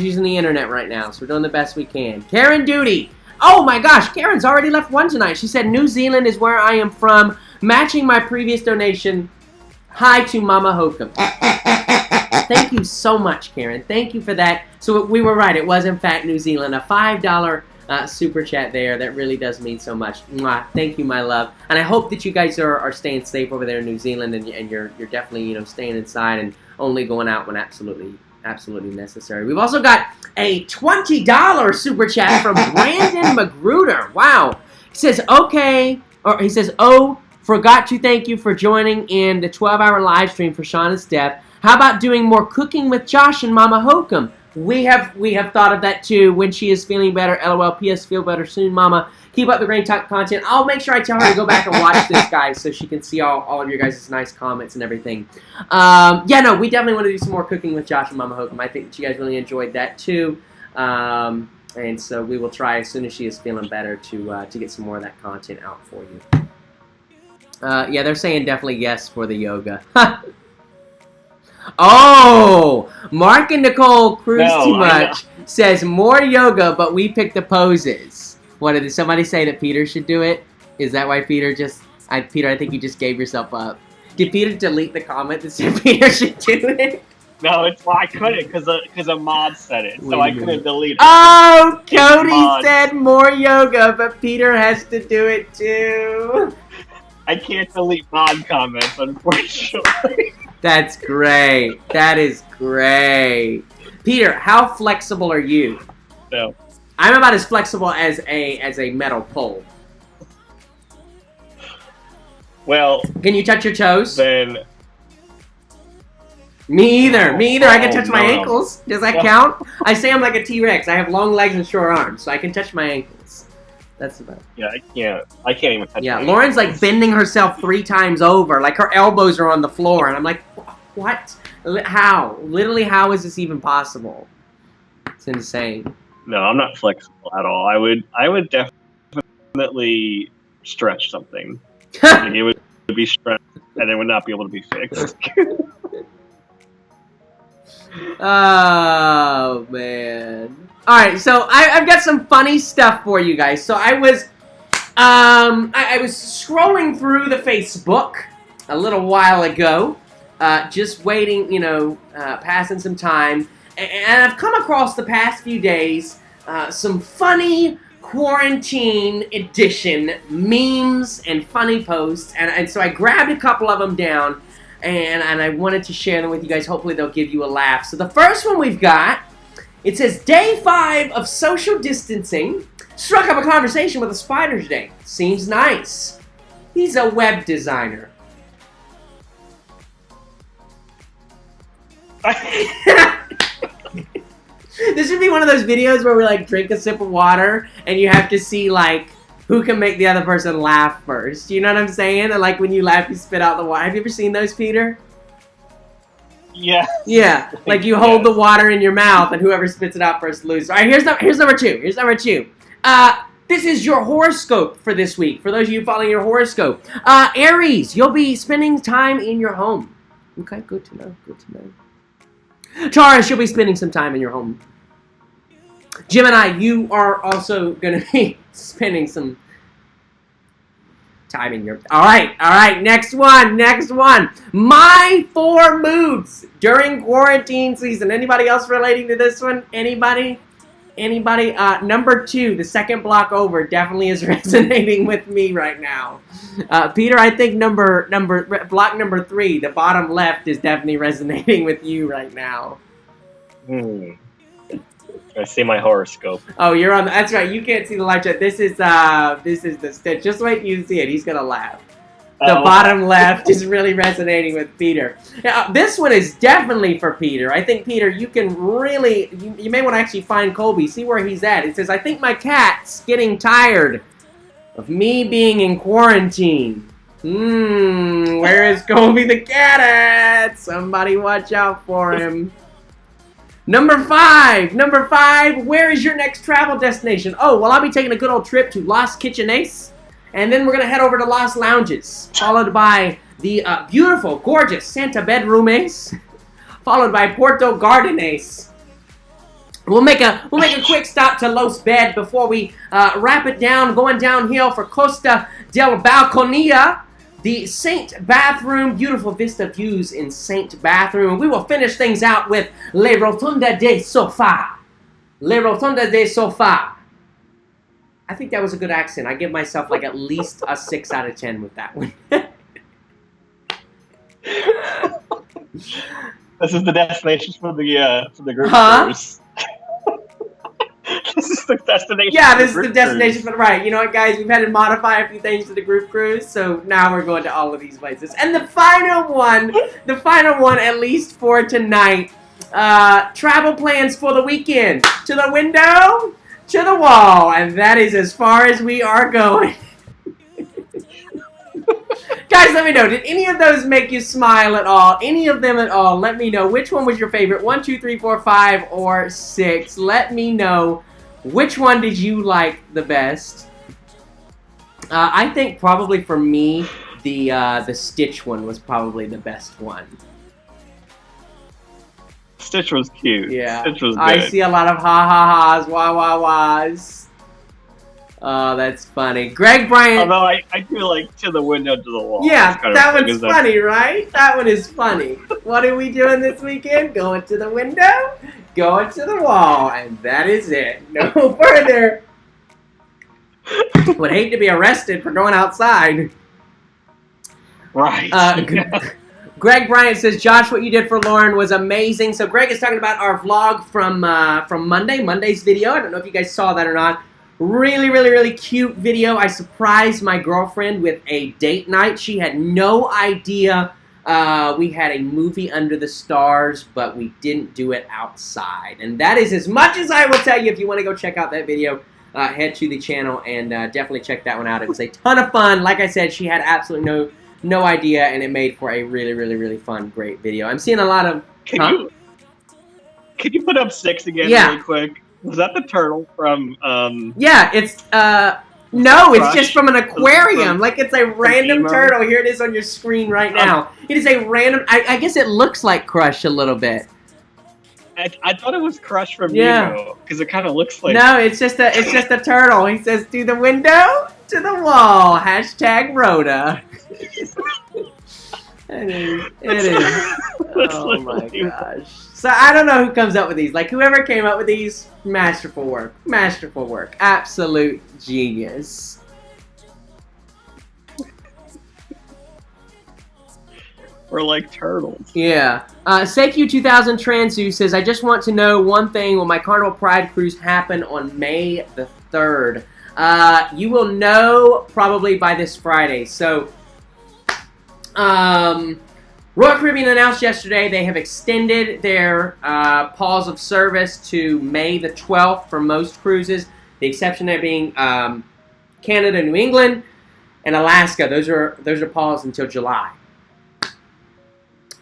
using the internet right now, so we're doing the best we can. Karen Duty. Oh my gosh, Karen's already left one tonight. She said, New Zealand is where I am from, matching my previous donation. Hi to Mama Hocum. Thank you so much, Karen. Thank you for that. So we were right. It was, in fact, New Zealand. A $5 super chat there. That really does mean so much. Mwah. Thank you, my love. And I hope that you guys are staying safe over there in New Zealand, and you're definitely, staying inside and only going out when absolutely necessary. We've also got a $20 super chat from Brandon Magruder. Wow. He says, forgot to thank you for joining in the 12-hour live stream for Sean and Steph. How about doing more cooking with Josh and Mama Hocum? We have thought of that too. When she is feeling better, LOL. PS, feel better soon, Mama. Keep up the great content. I'll make sure I tell her to go back and watch this, guys, so she can see all of your guys' nice comments and everything. Yeah, no, we definitely want to do some more cooking with Josh and Mama Hocum. I think that you guys really enjoyed that too. And so we will try as soon as she is feeling better to get some more of that content out for you. Yeah, they're saying definitely yes for the yoga. Oh, Mark and Nicole cruise too much says more yoga, but we pick the poses. What did somebody say that Peter should do it? Is that why Peter Peter, I think you just gave yourself up. Did Peter delete the comment that said Peter should do it? No, I couldn't because a mod said it, so I couldn't delete it. Oh, Cody said more yoga, but Peter has to do it too. I can't delete mod comments, unfortunately. That's great. That is great. Peter, how flexible are you? No. I'm about as flexible as a metal pole. Well, can you touch your toes? Then me either. I can touch my ankles. Does that count? I say I'm like a T-Rex. I have long legs and short arms, so I can touch my ankles. That's about it. Yeah, I can't even touch. Yeah, Lauren's like bending herself 3 times over, like her elbows are on the floor, and I'm like, what? How? Literally, how is this even possible? It's insane. No, I'm not flexible at all. I would definitely stretch something. It would be stretched, and it would not be able to be fixed. Oh, man. Alright, so I've got some funny stuff for you guys. So I was scrolling through the Facebook a little while ago, just waiting, passing some time. And I've come across the past few days some funny quarantine edition memes and funny posts. And so I grabbed a couple of them down, and I wanted to share them with you guys. Hopefully they'll give you a laugh. So the first one we've got, it says, Day 5 of social distancing. Struck up a conversation with a spider today. Seems nice. He's a web designer. This should be one of those videos where we like drink a sip of water and you have to see like who can make the other person laugh first. You know what I'm saying? And like when you laugh, you spit out the water. Have you ever seen those, Peter? Yeah. Yeah. Like you hold the water in your mouth and whoever spits it out first loses. All right, here's number 2. Here's number 2. This is your horoscope for this week. For those of you following your horoscope. Aries, you'll be spending time in your home. Okay, good to know. Good to know. Taurus, you'll be spending some time in your home. Gemini, you are also going to be spending some time in your... All right, next one. My 4 moods during quarantine season. Anybody else relating to this one? Anybody? Number 2, the second block over, definitely is resonating with me right now. Peter, I think block number 3, the bottom left, is definitely resonating with you right now. I see my horoscope. Oh, you're on. That's right. You can't see the live chat. This is the stitch. Just wait till you see it. He's gonna laugh. The bottom left is really resonating with Peter. Now, this one is definitely for Peter. I think, Peter, you can really... You may want to actually find Colby. See where he's at. It says, I think my cat's getting tired of me being in quarantine. Where is Colby the cat at? Somebody watch out for him. Number 5, where is your next travel destination? Oh, well, I'll be taking a good old trip to Las Kitchenes. And then we're going to head over to Los Lounges, followed by the beautiful, gorgeous Santa Bedroomes, followed by Puerto Gardenes. We'll make a quick stop to Los Bed before we wrap it down, going downhill for Costa del Balconia, the Saint Bathroom, beautiful vista views in Saint Bathroom. And we will finish things out with Le Rotunda de Sofa. Le Rotunda de Sofa. I think that was a good accent. I give myself like at least a 6 out of 10 with that one. This is the destination for the group cruise. This is the destination. Yeah, this is the destination for the right. You know what, guys? We've had to modify a few things to the group cruise, so now we're going to all of these places. And the final one, at least for tonight, Travel plans for the weekend. To the window, to the wall. And that is as far as we are going. Guys, let me know. Did any of those make you smile at all? Any of them at all? Let me know. Which one was your favorite? 1, 2, 3, 4, 5, or 6? Let me know. Which one did you like the best? I think probably for me, the Stitch one was probably the best one. Stitch was cute. Yeah. Stitch was good. I see a lot of ha-ha-ha's, wah-wah-wahs. Oh, that's funny. Greg Bryant. Although I do like to the window, to the wall. Yeah, that one's funny, right? That one is funny. What are we doing this weekend? Going to the window, going to the wall, and that is it. No further. Would hate to be arrested for going outside. Right. Greg Bryant says, Josh, what you did for Lauren was amazing. So Greg is talking about our vlog from Monday's video. I don't know if you guys saw that or not. Really, really, really cute video. I surprised my girlfriend with a date night. She had no idea we had a movie under the stars, but we didn't do it outside. And that is as much as I will tell you. If you want to go check out that video, head to the channel and definitely check that one out. It was a ton of fun. Like I said, she had absolutely no idea, and it made for a really, really, really fun, great video. I'm seeing a lot of... Can you put up 6 again really quick? Was that the turtle from... Yeah, it's... No, it's just from an aquarium. Like, it's a random turtle. Here it is on your screen right now. It is a random... I guess it looks like Crush a little bit. I thought it was Crush from Nemo, because it kind of looks like... No, it's just a turtle. He says, to the window, to the wall. Hashtag Rhoda. It is. Oh my gosh. So I don't know who comes up with these. Like, whoever came up with these, masterful work. Masterful work. Absolute genius. We're like turtles. Yeah. Seikyu 2000 Transu says, I just want to know one thing. Will my Carnival Pride cruise happen on May the 3rd? You will know probably by this Friday. So, Royal Caribbean announced yesterday they have extended their pause of service to May the 12th for most cruises. The exception there being Canada, New England, and Alaska. Those are paused until July.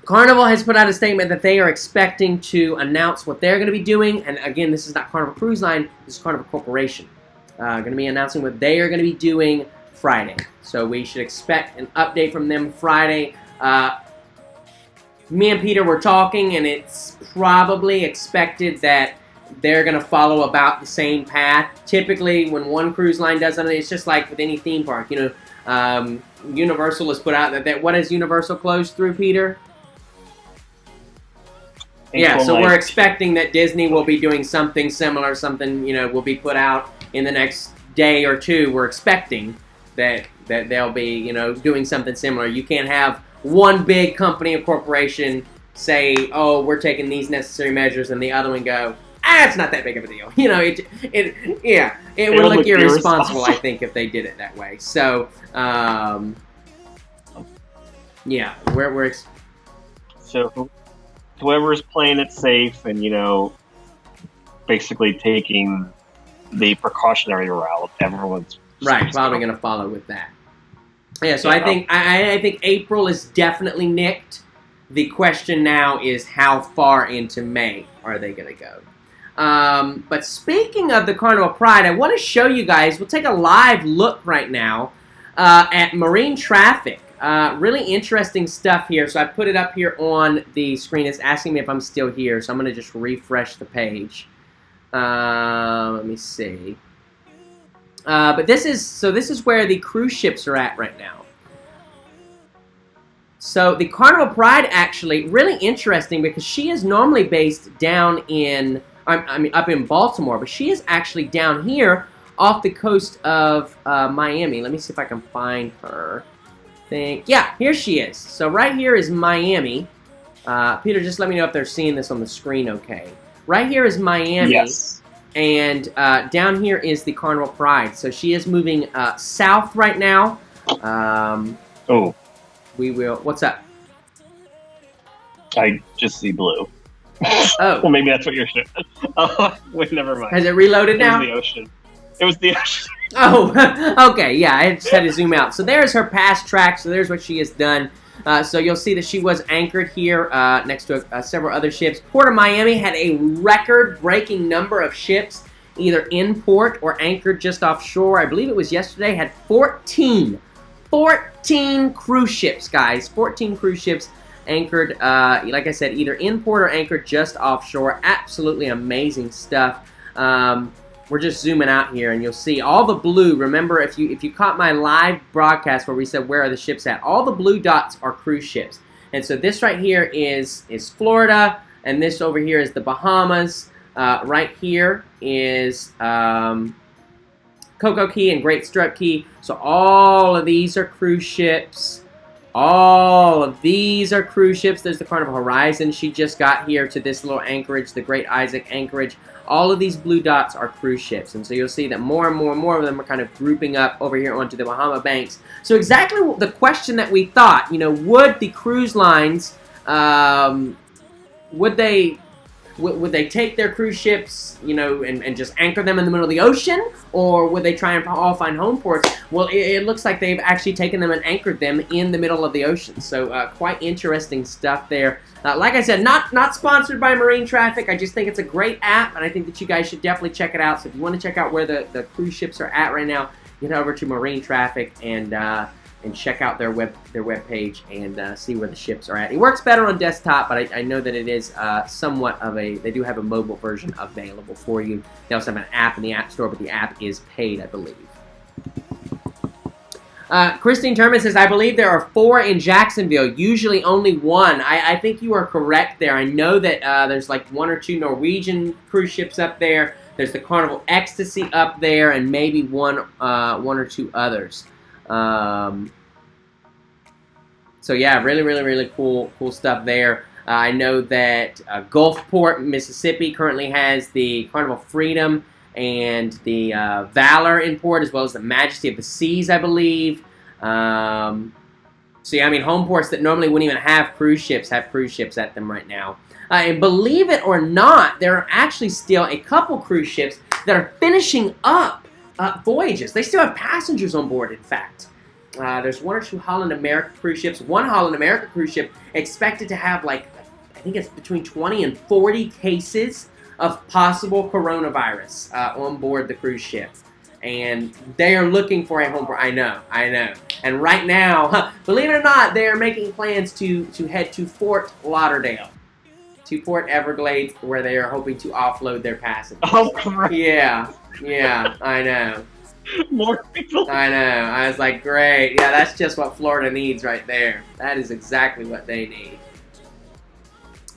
Carnival has put out a statement that they are expecting to announce what they're going to be doing. And again, this is not Carnival Cruise Line. This is Carnival Corporation. Going to be announcing what they are going to be doing Friday. So we should expect an update from them Friday. Me and Peter were talking, and it's probably expected that they're going to follow about the same path. Typically, when one cruise line does something, it's just like with any theme park. You know, Universal has put out that what has Universal closed through, Peter? Yeah, so we're expecting that Disney will be doing something similar, something, you know, will be put out in the next day or two. We're expecting that they'll be, you know, doing something similar. You can't have one big company or corporation say, oh, we're taking these necessary measures, and the other one go, it's not that big of a deal. You know, it would look irresponsible, I think, if they did it that way. So, yeah, so whoever's playing it safe and, you know, basically taking the precautionary route, everyone's probably going to follow with that. Yeah, so I think April is definitely nicked. The question now is how far into May are they going to go? But speaking of the Carnival Pride, I want to show you guys, we'll take a live look right now at marine traffic. Really interesting stuff here. So I put it up here on the screen. It's asking me if I'm still here, so I'm going to just refresh the page. Let me see. But this is where the cruise ships are at right now. So the Carnival Pride, actually, really interesting because she is normally based down in, up in Baltimore, but she is actually down here off the coast of Miami. Let me see if I can find her. Yeah, here she is. So right here is Miami. Peter, just let me know if they're seeing this on the screen okay. Right here is Miami. Yes. And down here is the Carnival Pride. So she is moving south right now. Oh. We will... What's up? I just see blue. Oh. Well, maybe that's what you're showing. Oh, wait, never mind. Has it reloaded now? It was the ocean. It was the ocean. Oh, okay, yeah, I just had to zoom out. So there's her past track, so there's what she has done. So you'll see that she was anchored here next to several other ships. Port of Miami had a record-breaking number of ships, either in port or anchored just offshore. I believe it was yesterday, had 14 cruise ships, guys. 14 cruise ships anchored, like I said, either in port or anchored just offshore. Absolutely amazing stuff. We're just zooming out here, and you'll see all the blue. Remember, if you caught my live broadcast where we said where are the ships at, all the blue dots are cruise ships. And so this right here is Florida, and this over here is the Bahamas. Right here is Coco Key and Great Stirrup Key. So all of these are cruise ships. All of these are cruise ships. There's the Carnival Horizon. She just got here to this little anchorage, the Great Isaac anchorage. All of these blue dots are cruise ships. And so you'll see that more and more and more of them are kind of grouping up over here onto the Bahama Banks. So exactly the question that we thought, would the cruise lines, would they take their cruise ships, and just anchor them in the middle of the ocean? Or would they try and all find home ports? Well, it looks like they've actually taken them and anchored them in the middle of the ocean. So quite interesting stuff there. Like I said, not sponsored by Marine Traffic. I just think it's a great app, and I think that you guys should definitely check it out. So if you want to check out where the cruise ships are at right now, get over to Marine Traffic and check out their web page and see where the ships are at. It works better on desktop, but I know that it is somewhat of they do have a mobile version available for you. They also have an app in the App Store, but the app is paid, I believe. Christine Turman says, I believe there are 4 in Jacksonville, usually only 1. I think you are correct there. I know that there's like 1 or 2 Norwegian cruise ships up there. There's the Carnival Ecstasy up there, and maybe one or 2 others. So yeah, really cool stuff there. I know that Gulfport, Mississippi currently has the Carnival Freedom and the Valor in port, as well as the Majesty of the Seas, I believe. So yeah, I mean, home ports that normally wouldn't even have cruise ships at them right now. And believe it or not, there are actually still a couple cruise ships that are finishing up voyages. They still have passengers on board, in fact. There's 1 or 2 Holland America cruise ships. One Holland America cruise ship expected to have, like, I think it's between 20 and 40 cases of possible coronavirus on board the cruise ship. And they are looking for a home port. I know. And right now, believe it or not, they are making plans to head to Fort Lauderdale, to Port Everglades, where they are hoping to offload their passengers. Oh, crap. Yeah, I know. More people. I know. I was like, great. Yeah, that's just what Florida needs right there. That is exactly what they need.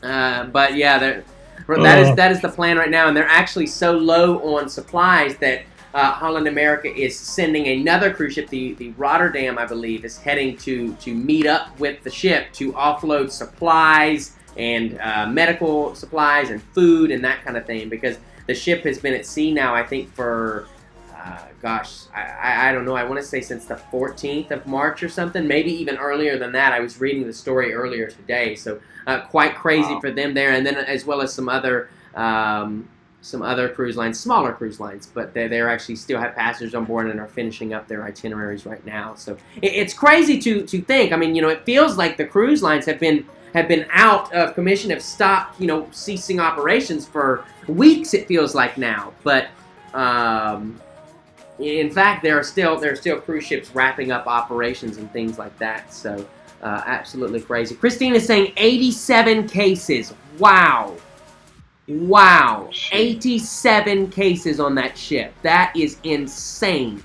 But yeah, that is the plan right now, and they're actually so low on supplies that Holland America is sending another cruise ship, the Rotterdam, I believe, is heading to meet up with the ship to offload supplies and medical supplies and food and that kind of thing, because the ship has been at sea now, I think, for I don't know, I want to say since the 14th of March or something, maybe even earlier than that. I was reading the story earlier today, so quite crazy for them there, and then as well as some other cruise lines, smaller cruise lines, but they're actually still have passengers on board and are finishing up their itineraries right now. So it's crazy to think. I mean, it feels like the cruise lines have been out of commission, have stopped, ceasing operations for weeks. It feels like now, but in fact, there are still cruise ships wrapping up operations and things like that. So absolutely crazy. Christine is saying 87 cases. Wow. 87 cases on that ship. That is insane.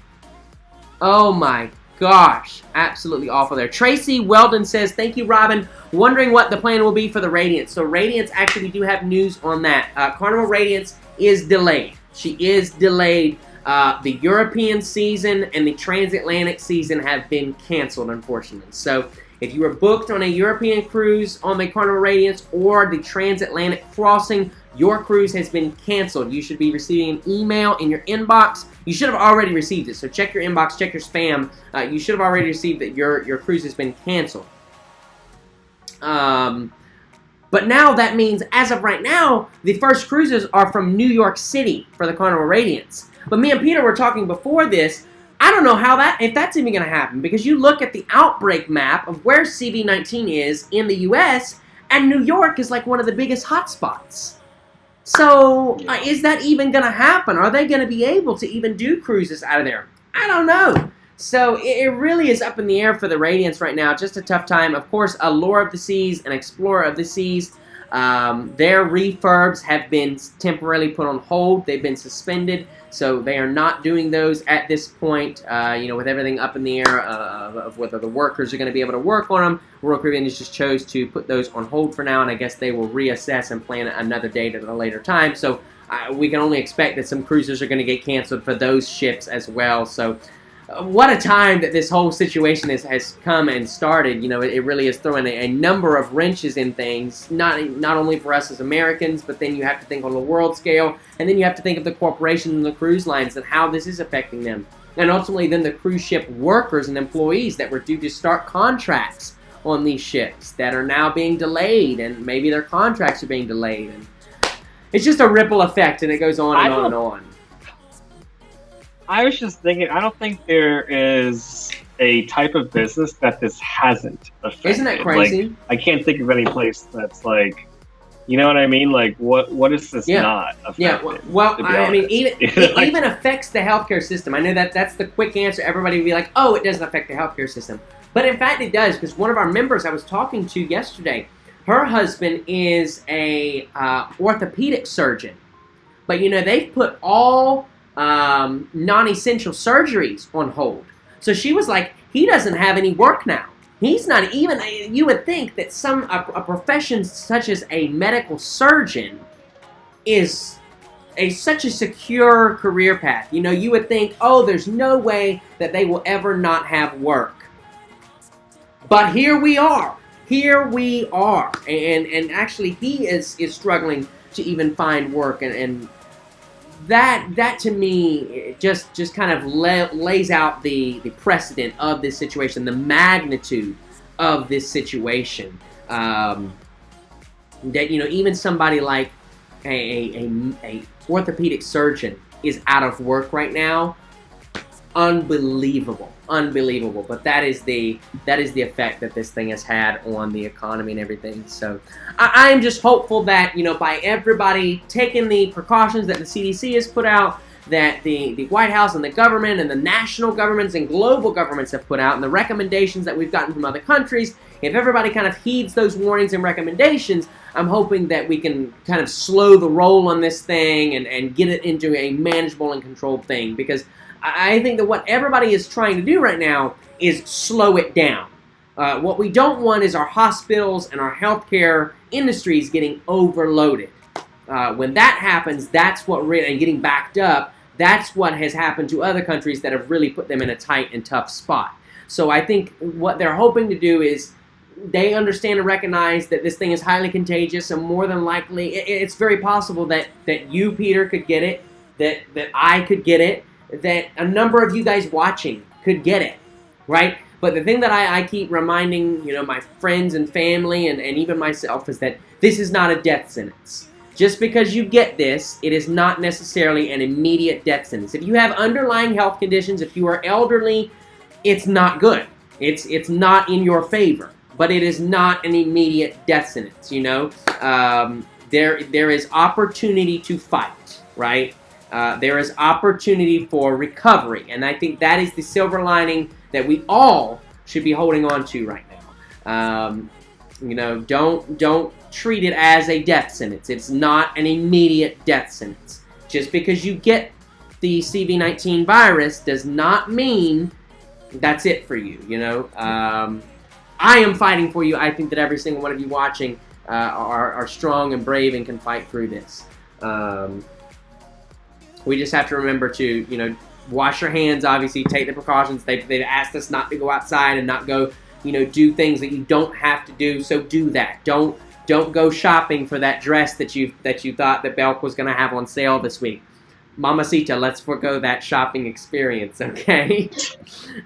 Oh my gosh. Absolutely awful there. Tracy Weldon says, thank you, Robin. Wondering what the plan will be for the Radiance. So Radiance, actually, we do have news on that. Carnival Radiance is delayed. She is delayed. The European season and the transatlantic season have been canceled, unfortunately. So if you were booked on a European cruise on the Carnival Radiance or the transatlantic crossing, your cruise has been canceled. You should be receiving an email in your inbox. You should have already received it, so check your inbox, check your spam. You should have already received that your cruise has been canceled. But now that means, as of right now, the first cruises are from New York City for the Carnival Radiance. But me and Peter were talking before this. I don't know if that's even going to happen, because you look at the outbreak map of where CV-19 is in the U.S., and New York is like one of the biggest hotspots. So, is that even going to happen? Are they going to be able to even do cruises out of there? I don't know. So, it really is up in the air for the Radiance right now. Just a tough time. Of course, Allure of the Seas and Explorer of the Seas, their refurbs have been temporarily put on hold. They've been suspended. So they are not doing those at this point, with everything up in the air of whether the workers are going to be able to work on them. Royal Caribbean just chose to put those on hold for now, and I guess they will reassess and plan another date at a later time. So we can only expect that some cruises are going to get canceled for those ships as well. So what a time that this whole situation has come and started. It really is throwing a number of wrenches in things, not only for us as Americans, but then you have to think on the world scale, and then you have to think of the corporations and the cruise lines and how this is affecting them. And ultimately then the cruise ship workers and employees that were due to start contracts on these ships that are now being delayed, and maybe their contracts are being delayed. And it's just a ripple effect, and it goes on and on and on. I was just thinking, I don't think there is a type of business that this hasn't affected. Isn't that crazy? Like, I can't think of any place that's like, you know what I mean? Like, what is this not affected? Yeah, well, I mean, it even affects the healthcare system. I know that's the quick answer. Everybody would be like, oh, it doesn't affect the healthcare system. But in fact, it does, because one of our members I was talking to yesterday, her husband is a orthopedic surgeon. But, they've put all non-essential surgeries on hold. So she was like, he doesn't have any work now. He's not even, you would think that a profession such as a medical surgeon is such a secure career path. You would think, oh, there's no way that they will ever not have work. But here we are. And actually he is struggling to even find work, and that to me just kind of lays out the precedent of this situation, the magnitude of this situation. That even somebody like a orthopedic surgeon is out of work right now. Unbelievable. But that is the effect that this thing has had on the economy and everything. So I am just hopeful that, by everybody taking the precautions that the CDC has put out, that the White House and the government and the national governments and global governments have put out, and the recommendations that we've gotten from other countries, if everybody kind of heeds those warnings and recommendations, I'm hoping that we can kind of slow the roll on this thing and get it into a manageable and controlled thing. Because I think that what everybody is trying to do right now is slow it down. What we don't want is our hospitals and our healthcare industries getting overloaded. When that happens, that's what and getting backed up, that's what has happened to other countries that have really put them in a tight and tough spot. So I think what they're hoping to do is they understand and recognize that this thing is highly contagious, and more than likely, it's very possible that you, Peter, could get it, that I could get it, that a number of you guys watching could get it, right? But the thing that I keep reminding, my friends and family and even myself is that this is not a death sentence. Just because you get this, it is not necessarily an immediate death sentence. If you have underlying health conditions, if you are elderly, it's not good. It's not in your favor. But it is not an immediate death sentence, There is opportunity to fight, right? There is opportunity for recovery, and I think that is the silver lining that we all should be holding on to right now. Don't treat it as a death sentence. It's not an immediate death sentence. Just because you get the CV-19 virus does not mean that's it for you. I am fighting for you. I think that every single one of you watching are strong and brave and can fight through this. We just have to remember to, wash your hands, obviously, take the precautions. They've asked us not to go outside and not go, do things that you don't have to do, so do that. Don't go shopping for that dress that you thought that Belk was going to have on sale this week. Mamacita, let's forgo that shopping experience, okay?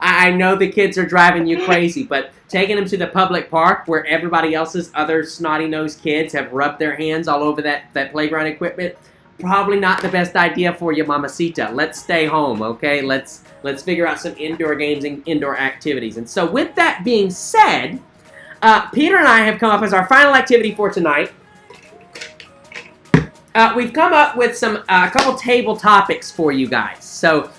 I know the kids are driving you crazy, but taking them to the public park where everybody else's other snotty-nosed kids have rubbed their hands all over that playground equipment, probably not the best idea for you, Mamacita. Let's stay home, okay? Let's figure out some indoor games and indoor activities. And so with that being said, Peter and I have come up as our final activity for tonight. We've come up with a couple table topics for you guys. So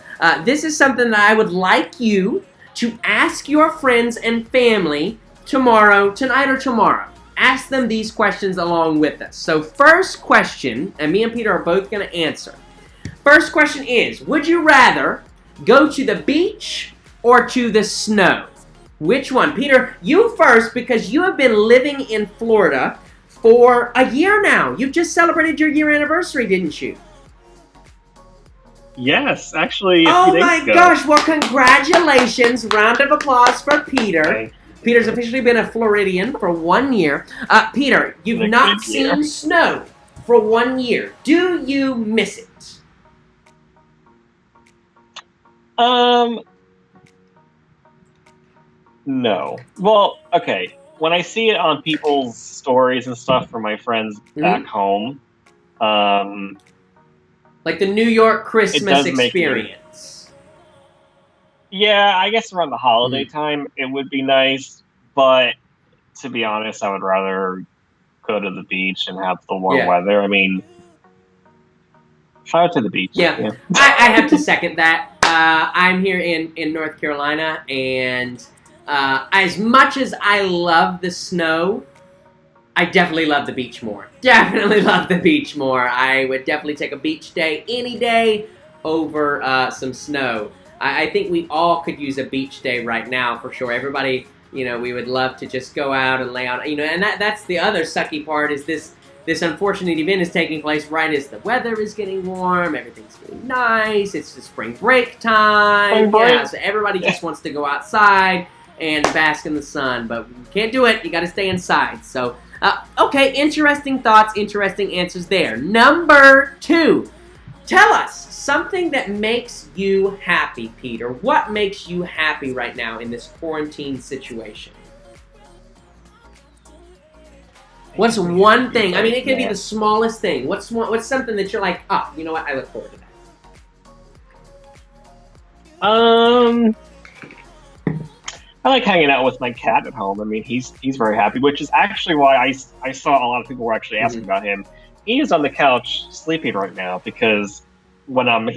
this is something that I would like you to ask your friends and family tonight or tomorrow. Ask them these questions along with us. So first question, and me and Peter are both going to answer. First question is, would you rather go to the beach or to the snow? Which one? Peter, you first, because you have been living in Florida for a year now. You just celebrated your year anniversary, didn't you? Yes, actually. Oh my gosh! Well, congratulations! Round of applause for Peter. Peter's officially been a Floridian for 1 year. Peter, you've not seen snow for 1 year. Do you miss it? No. Well, okay. When I see it on people's stories and stuff from my friends back home, like the New York Christmas experience. Yeah, I guess around the holiday time it would be nice, but to be honest, I would rather go to the beach and have the warm weather. I mean, shout out to the beach. Yeah. I have to second that. I'm here in North Carolina, and as much as I love the snow, I definitely love the beach more. Definitely love the beach more. I would definitely take a beach day any day over some snow. I think we all could use a beach day right now for sure. Everybody, we would love to just go out and lay out, and that's the other sucky part is this unfortunate event is taking place right as the weather is getting warm, everything's really nice, it's the spring break time. Yeah, so everybody just wants to go outside and bask in the sun, but you can't do it, you gotta stay inside. So, okay, interesting thoughts, interesting answers there. Number 2, tell us something that makes you happy, Peter. What makes you happy right now in this quarantine situation? What's one thing? I mean, it can be the smallest thing. What's something that you're like, you know what? I look forward to that. I like hanging out with my cat at home. I mean, he's very happy, which is actually why I saw a lot of people were actually asking about him. He is on the couch sleeping right now because when I'm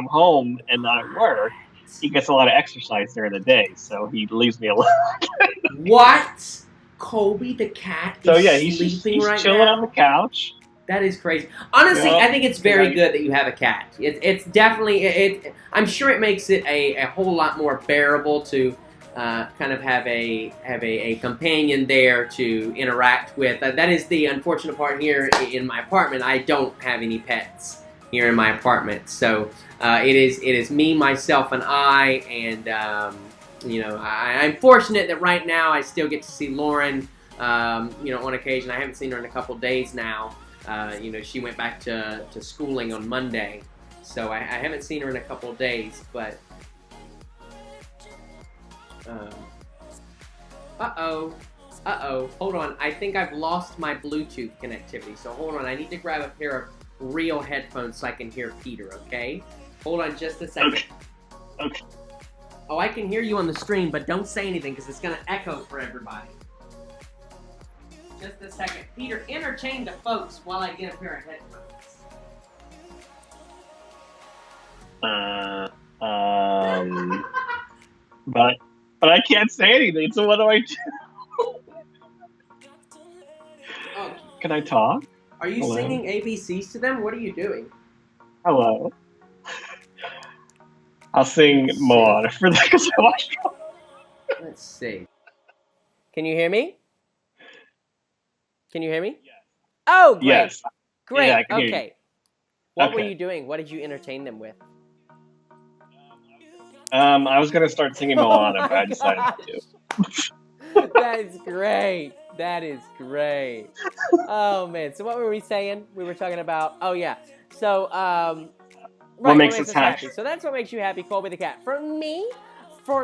home and not at work, he gets a lot of exercise during the day, so he leaves me alone. What? Colby the cat is sleeping right now? He's chilling on the couch. That is crazy. Honestly, I think it's very good that you have a cat. It's definitely I'm sure it makes it a whole lot more bearable to kind of have a companion there to interact with. That is the unfortunate part here in my apartment. I don't have any pets here in my apartment, so it is me, myself, and I. And I'm fortunate that right now I still get to see Lauren. On occasion. I haven't seen her in a couple days now. She went back to schooling on Monday, so I haven't seen her in a couple of days, but hold on, I think I've lost my Bluetooth connectivity, so hold on, I need to grab a pair of real headphones so I can hear Peter, okay? Hold on just a second. Okay. Oh, I can hear you on the stream, but don't say anything because it's going to echo for everybody. Just a second. Peter, entertain the folks while I get a pair of headphones. But I can't say anything, so what do I do? Oh. Can I talk? Are you singing ABCs to them? What are you doing? Hello. I'll sing Moana for them because I watched it. Let's see. Can you hear me? Can you hear me? Yes. Oh, great. Yes. Great. Yeah, I can hear okay. you. What were you doing? What did you entertain them with? I was going to start singing Moana, but I decided not to. That is great. That is great. Oh, man. So what were we saying? We were talking about... Oh, yeah. So, Right, what makes us happy? So that's what makes you happy, Colby the cat. For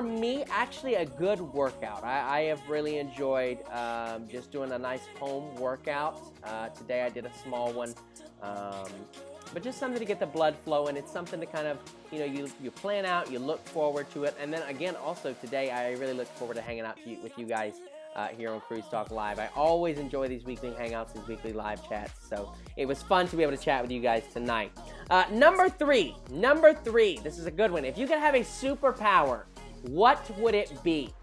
me, actually a good workout. I have really enjoyed just doing a nice home workout. Today I did a small one, but just something to get the blood flowing. It's something to kind of, you plan out, you look forward to it. And then again, also today, I really look forward to hanging out with you guys here on Cruise Talk Live. I always enjoy these weekly hangouts, these weekly live chats. So it was fun to be able to chat with you guys tonight. Number three, this is a good one. If you could have a superpower, what would it be?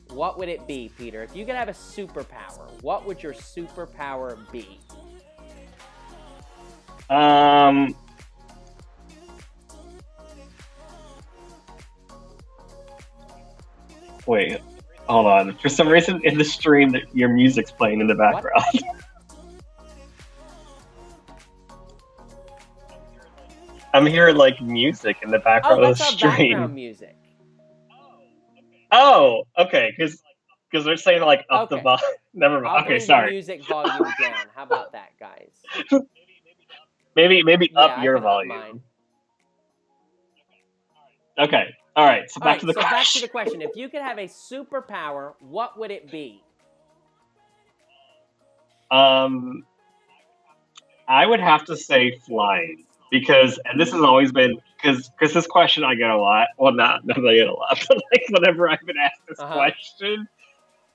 What would it be, Peter? If you could have a superpower, what would your superpower be? Wait, hold on. For some reason in the stream, your music's playing in the background. I'm hearing like music in the background of the stream. Our background music. Oh, okay. Because they're saying like up the volume. Never mind. I'll okay, sorry. The music volume down. How about that, guys? Maybe up your volume. Okay. All right. So back to the question. Back to the question. If you could have a superpower, what would it be? I would have to say flying. Because, and this has always been, because this question I get a lot. Well, not that I get a lot, but like whenever I've been asked this question,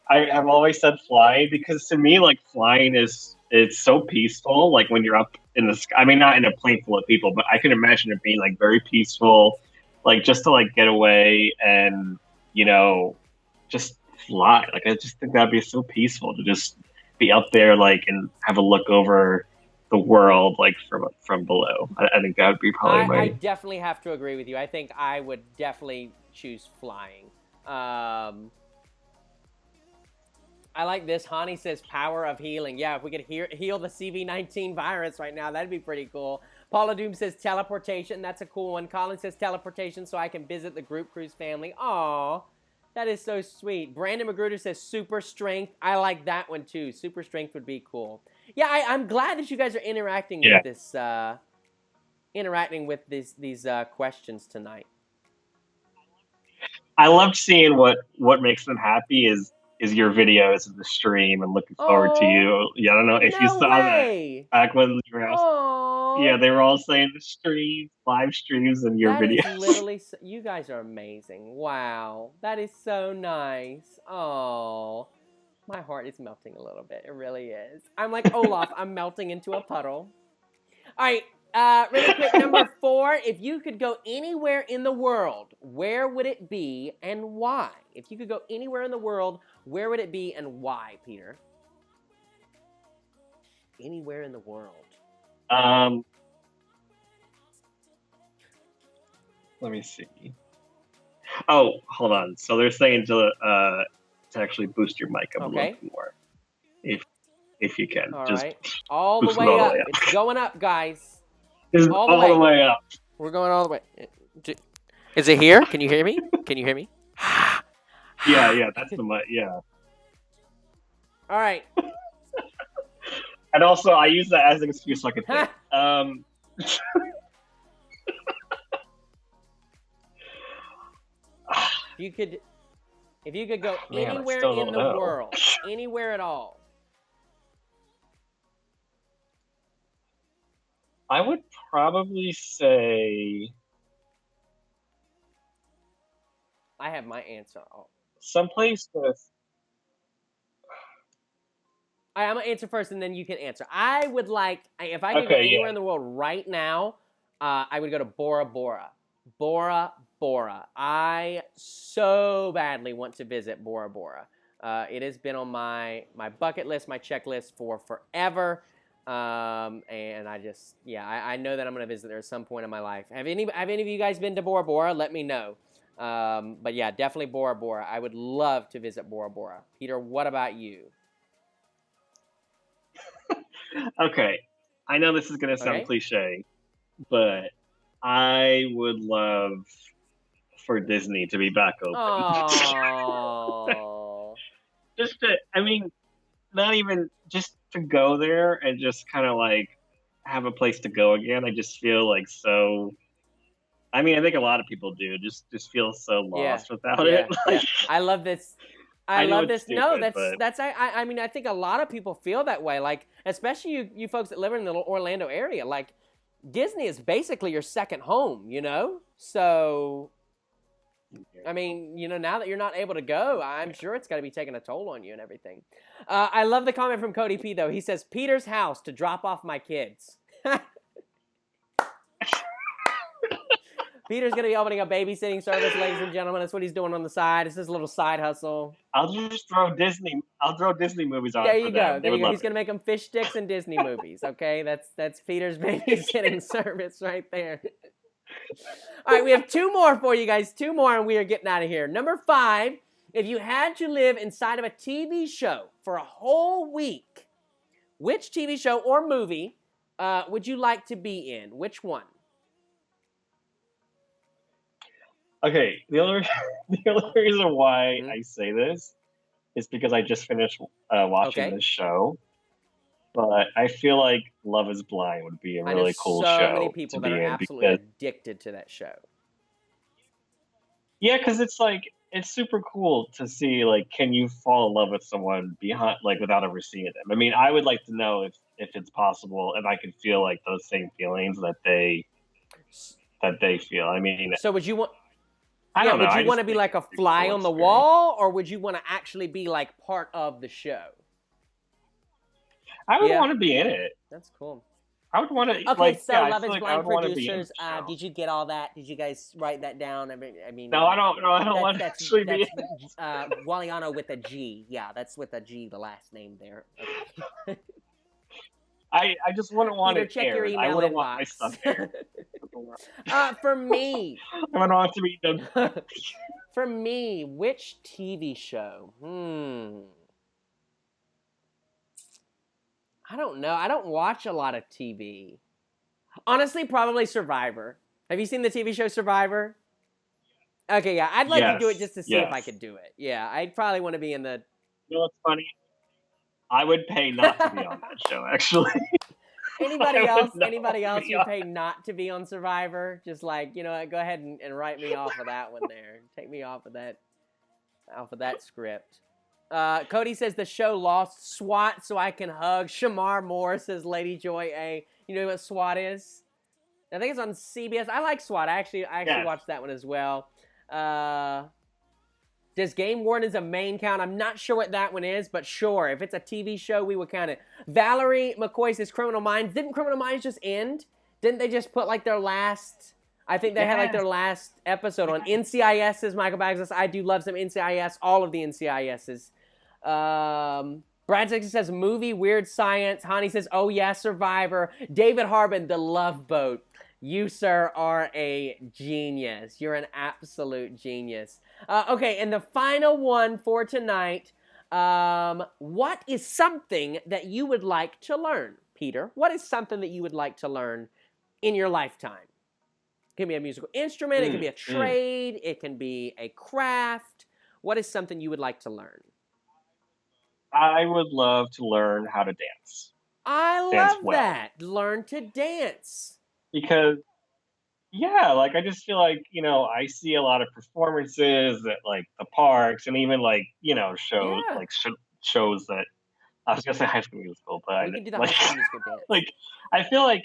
I've always said flying, because to me, like flying it's so peaceful. Like when you're up in the sky, I mean, not in a plane full of people, but I can imagine it being like very peaceful, like just to like get away and, just fly. Like I just think that'd be so peaceful to just be up there, like, and have a look over the world, like from below. I think that would be probably I definitely have to agree with you. I think I would definitely choose flying. I like this. Hani says power of healing. Yeah, if we could heal the CV-19 virus right now, that'd be pretty cool. Paula Doom says teleportation. That's a cool one. Colin says teleportation so I can visit the group cruise family. Aw, that is so sweet. Brandon Magruder says super strength. I like that one too. Super strength would be cool. Yeah, I'm glad that you guys are interacting with this, these questions tonight. I love seeing what makes them happy is your videos of the stream, and looking forward to you. Yeah, I don't know if you saw that back when you were asked. Yeah, they were all saying the streams, live streams, and your videos. That is literally, you guys are amazing. Wow, that is so nice. Oh. My heart is melting a little bit. It really is. I'm like Olaf. I'm melting into a puddle. All right. Really quick, number 4. If you could go anywhere in the world, where would it be and why? If you could go anywhere in the world, where would it be and why, Peter? Anywhere in the world. Let me see. Oh, hold on. So they're saying to actually boost your mic up a little bit more, if you can. All right. All the way up. It's going up, guys. All the way up. We're going all the way. Is it here? Can you hear me? Yeah, that's the mic. Yeah. All right. And also, I use that as an excuse so I can think. If you could go anywhere in the world, anywhere at all, I would probably say I have my answer. Someplace with. I'm gonna answer first, and then you can answer. I would like, if I could go anywhere in the world right now, I would go to Bora Bora. Bora Bora. I so badly want to visit Bora Bora. It has been on my bucket list, my checklist for forever. And I just, I know that I'm going to visit there at some point in my life. Have any of you guys been to Bora Bora? Let me know. But yeah, definitely Bora Bora. I would love to visit Bora Bora. Peter, what about you? Okay. I know this is going to sound cliche, but I would love for Disney to be back open. Just to, I mean, not even just to go there and just kind of like have a place to go again. I just feel like so I mean, I think a lot of people do. Just feel so Yeah, lost without yeah, it. yeah. Like, I love this. I I know love it's this. No, stupid, but I mean, I think a lot of people feel that way. Like, especially you folks that live in the Orlando area. Like, Disney is basically your second home. So I mean, now that you're not able to go, I'm sure it's got to be taking a toll on you and everything. I love the comment from Cody P, though. He says, Peter's house to drop off my kids. Peter's going to be opening a babysitting service, ladies and gentlemen. That's what he's doing on the side. It's his little side hustle. I'll throw Disney movies on There for you go. them. There you go. Love He's going to make them fish sticks and Disney movies, okay? That's Peter's babysitting service right there. All right, we have two more for you guys. Two more, and we are getting out of here. Number 5, if you had to live inside of a TV show for a whole week, which TV show or movie would you like to be in? Which one? Okay, the only reason why I say this is because I just finished watching this show. But I feel like Love Is Blind would be a really cool show. So many people that are absolutely addicted to that show. Yeah, because it's super cool to see, like, can you fall in love with someone without ever seeing them? I mean, I would like to know if it's possible, if I could feel like those same feelings that they feel. I mean, so would you want? I don't know. Would you want to be like a fly on the wall, or would you want to actually be like part of the show? I would want to be in it. That's cool. I would want to. Okay, so Love Is Blind producers, did you get all that? Did you guys write that down? I mean. No, I don't. No, I don't want to actually be. Waliano with a G. Yeah, that's with a G. The last name there. Okay. I just wouldn't want to check your email I wouldn't inbox. want my stuff there. For me, I don't want to be done. For me, which TV show? I don't know. I don't watch a lot of TV. Honestly, probably Survivor. Have you seen the TV show Survivor? Okay, yeah. I'd like to do it just to see if I could do it. Yeah, I'd probably want to be in the... You know what's funny? I would pay not to be on that show, actually. Anybody else who pay not to be on Survivor? Just like, go ahead and write me off of that one there. Take me off of that script. Cody says the show lost SWAT so I can hug. Shamar Moore says Lady Joy A. You know what SWAT is? I think it's on CBS. I like SWAT. I actually watched that one as well. Does Game Wardens a main count? I'm not sure what that one is, but sure. If it's a TV show, we would count it. Valerie McCoy says Criminal Minds. Didn't Criminal Minds just end? Didn't they just put like their last... I think they had like their last episode on NCIS, says Michael Baggs. I do love some NCIS, all of the NCISs. Brad Sexton says movie, Weird Science. Hani says, oh yeah, Survivor. David Harbin, The Love Boat. You, sir, are a genius. You're an absolute genius. Okay, and the final one for tonight. What is something that you would like to learn, Peter? What is something that you would like to learn in your lifetime? It can be a musical instrument. It can be a trade. It can be a craft. What is something you would like to learn? I would love to learn how to dance. I love that. Learn to dance. Because, I just feel like, I see a lot of performances at, like, the parks and even, like, shows, shows that, I was going to say High School Musical, but we can do the High School Musical dance. Like, I feel like,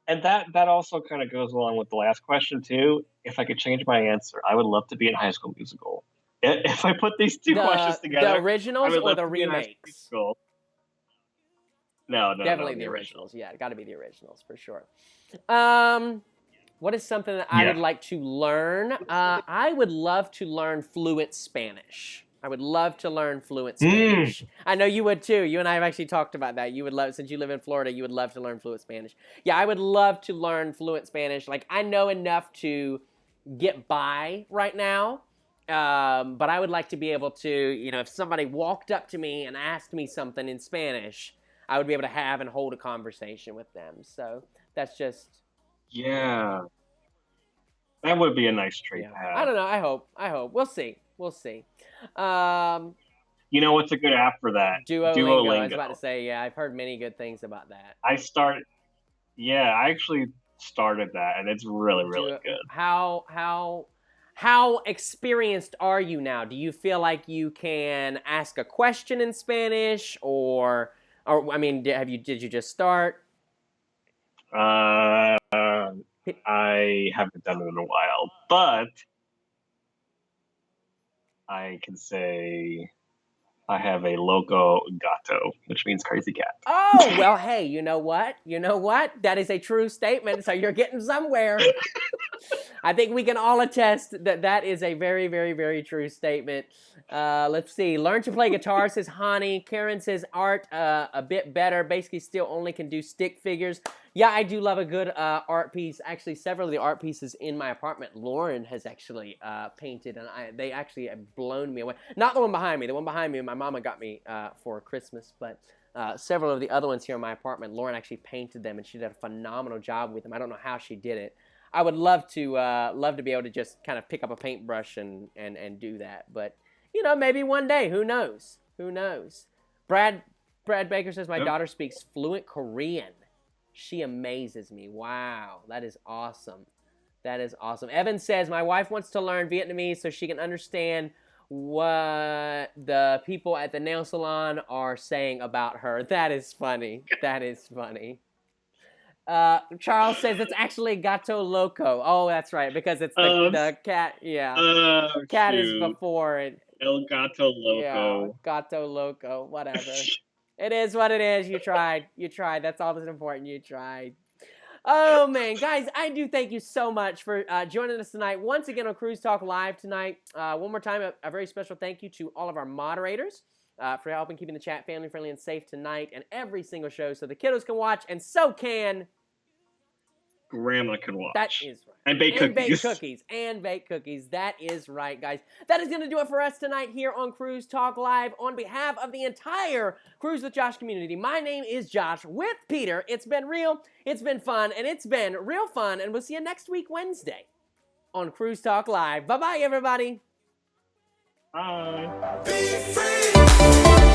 and that also kind of goes along with the last question, too. If I could change my answer, I would love to be in High School Musical. If I put these two questions together, the originals or the remakes? No, definitely the originals. Yeah, got to be the originals for sure. What is something that I would like to learn? I would love to learn fluent Spanish. I would love to learn fluent Spanish. I know you would too. You and I have actually talked about that. You would love, since you live in Florida, you would love to learn fluent Spanish. Yeah, I would love to learn fluent Spanish. Like, I know enough to get by right now. But I would like to be able to, if somebody walked up to me and asked me something in Spanish, I would be able to have and hold a conversation with them. So that's just... Yeah. That would be a nice trait to have. I don't know. I hope. We'll see. You know what's a good app for that? Duolingo. I was about to say, I've heard many good things about that. I actually started that, and it's really, really good. How experienced are you now? Do you feel like you can ask a question in Spanish, or I mean, did you just start? I haven't done it in a while, but I can say I have a loco gato, which means crazy cat. Oh, well, hey, you know what? That is a true statement, so you're getting somewhere. I think we can all attest that is a very, very, very true statement. Let's see. Learn to play guitar, says Hani. Karen says art a bit better. Basically, still only can do stick figures. Yeah, I do love a good art piece. Actually, several of the art pieces in my apartment, Lauren has actually painted, and they actually have blown me away. Not the one behind me. The one behind me, my mama got me for Christmas, but several of the other ones here in my apartment, Lauren actually painted them, and she did a phenomenal job with them. I don't know how she did it. I would love to be able to just kind of pick up a paintbrush and do that, but maybe one day. Who knows? Brad Baker says my daughter speaks fluent Korean. She amazes me. Wow, that is awesome. Evan says my wife wants to learn Vietnamese so she can understand what the people at the nail salon are saying about her. That is funny. Charles says it's actually Gato Loco. Oh, that's right, because it's the cat. Yeah, cat is before it. El Gato Loco. Yeah, Gato Loco. Whatever. It is what it is. You tried. That's all that's important. You tried. Oh man, guys, I do thank you so much for joining us tonight. Once again on Cruise Talk Live tonight. One more time, a very special thank you to all of our moderators. For helping keeping the chat family friendly and safe tonight and every single show so the kiddos can watch and so can Grandma can watch. That is right. And bake cookies. That is right, guys. That is going to do it for us tonight here on Cruise Talk Live. On behalf of the entire Cruise with Josh community, my name is Josh with Peter. It's been real, it's been fun, and it's been real fun. And we'll see you next week, Wednesday, on Cruise Talk Live. Bye-bye, everybody. Bye. Be free.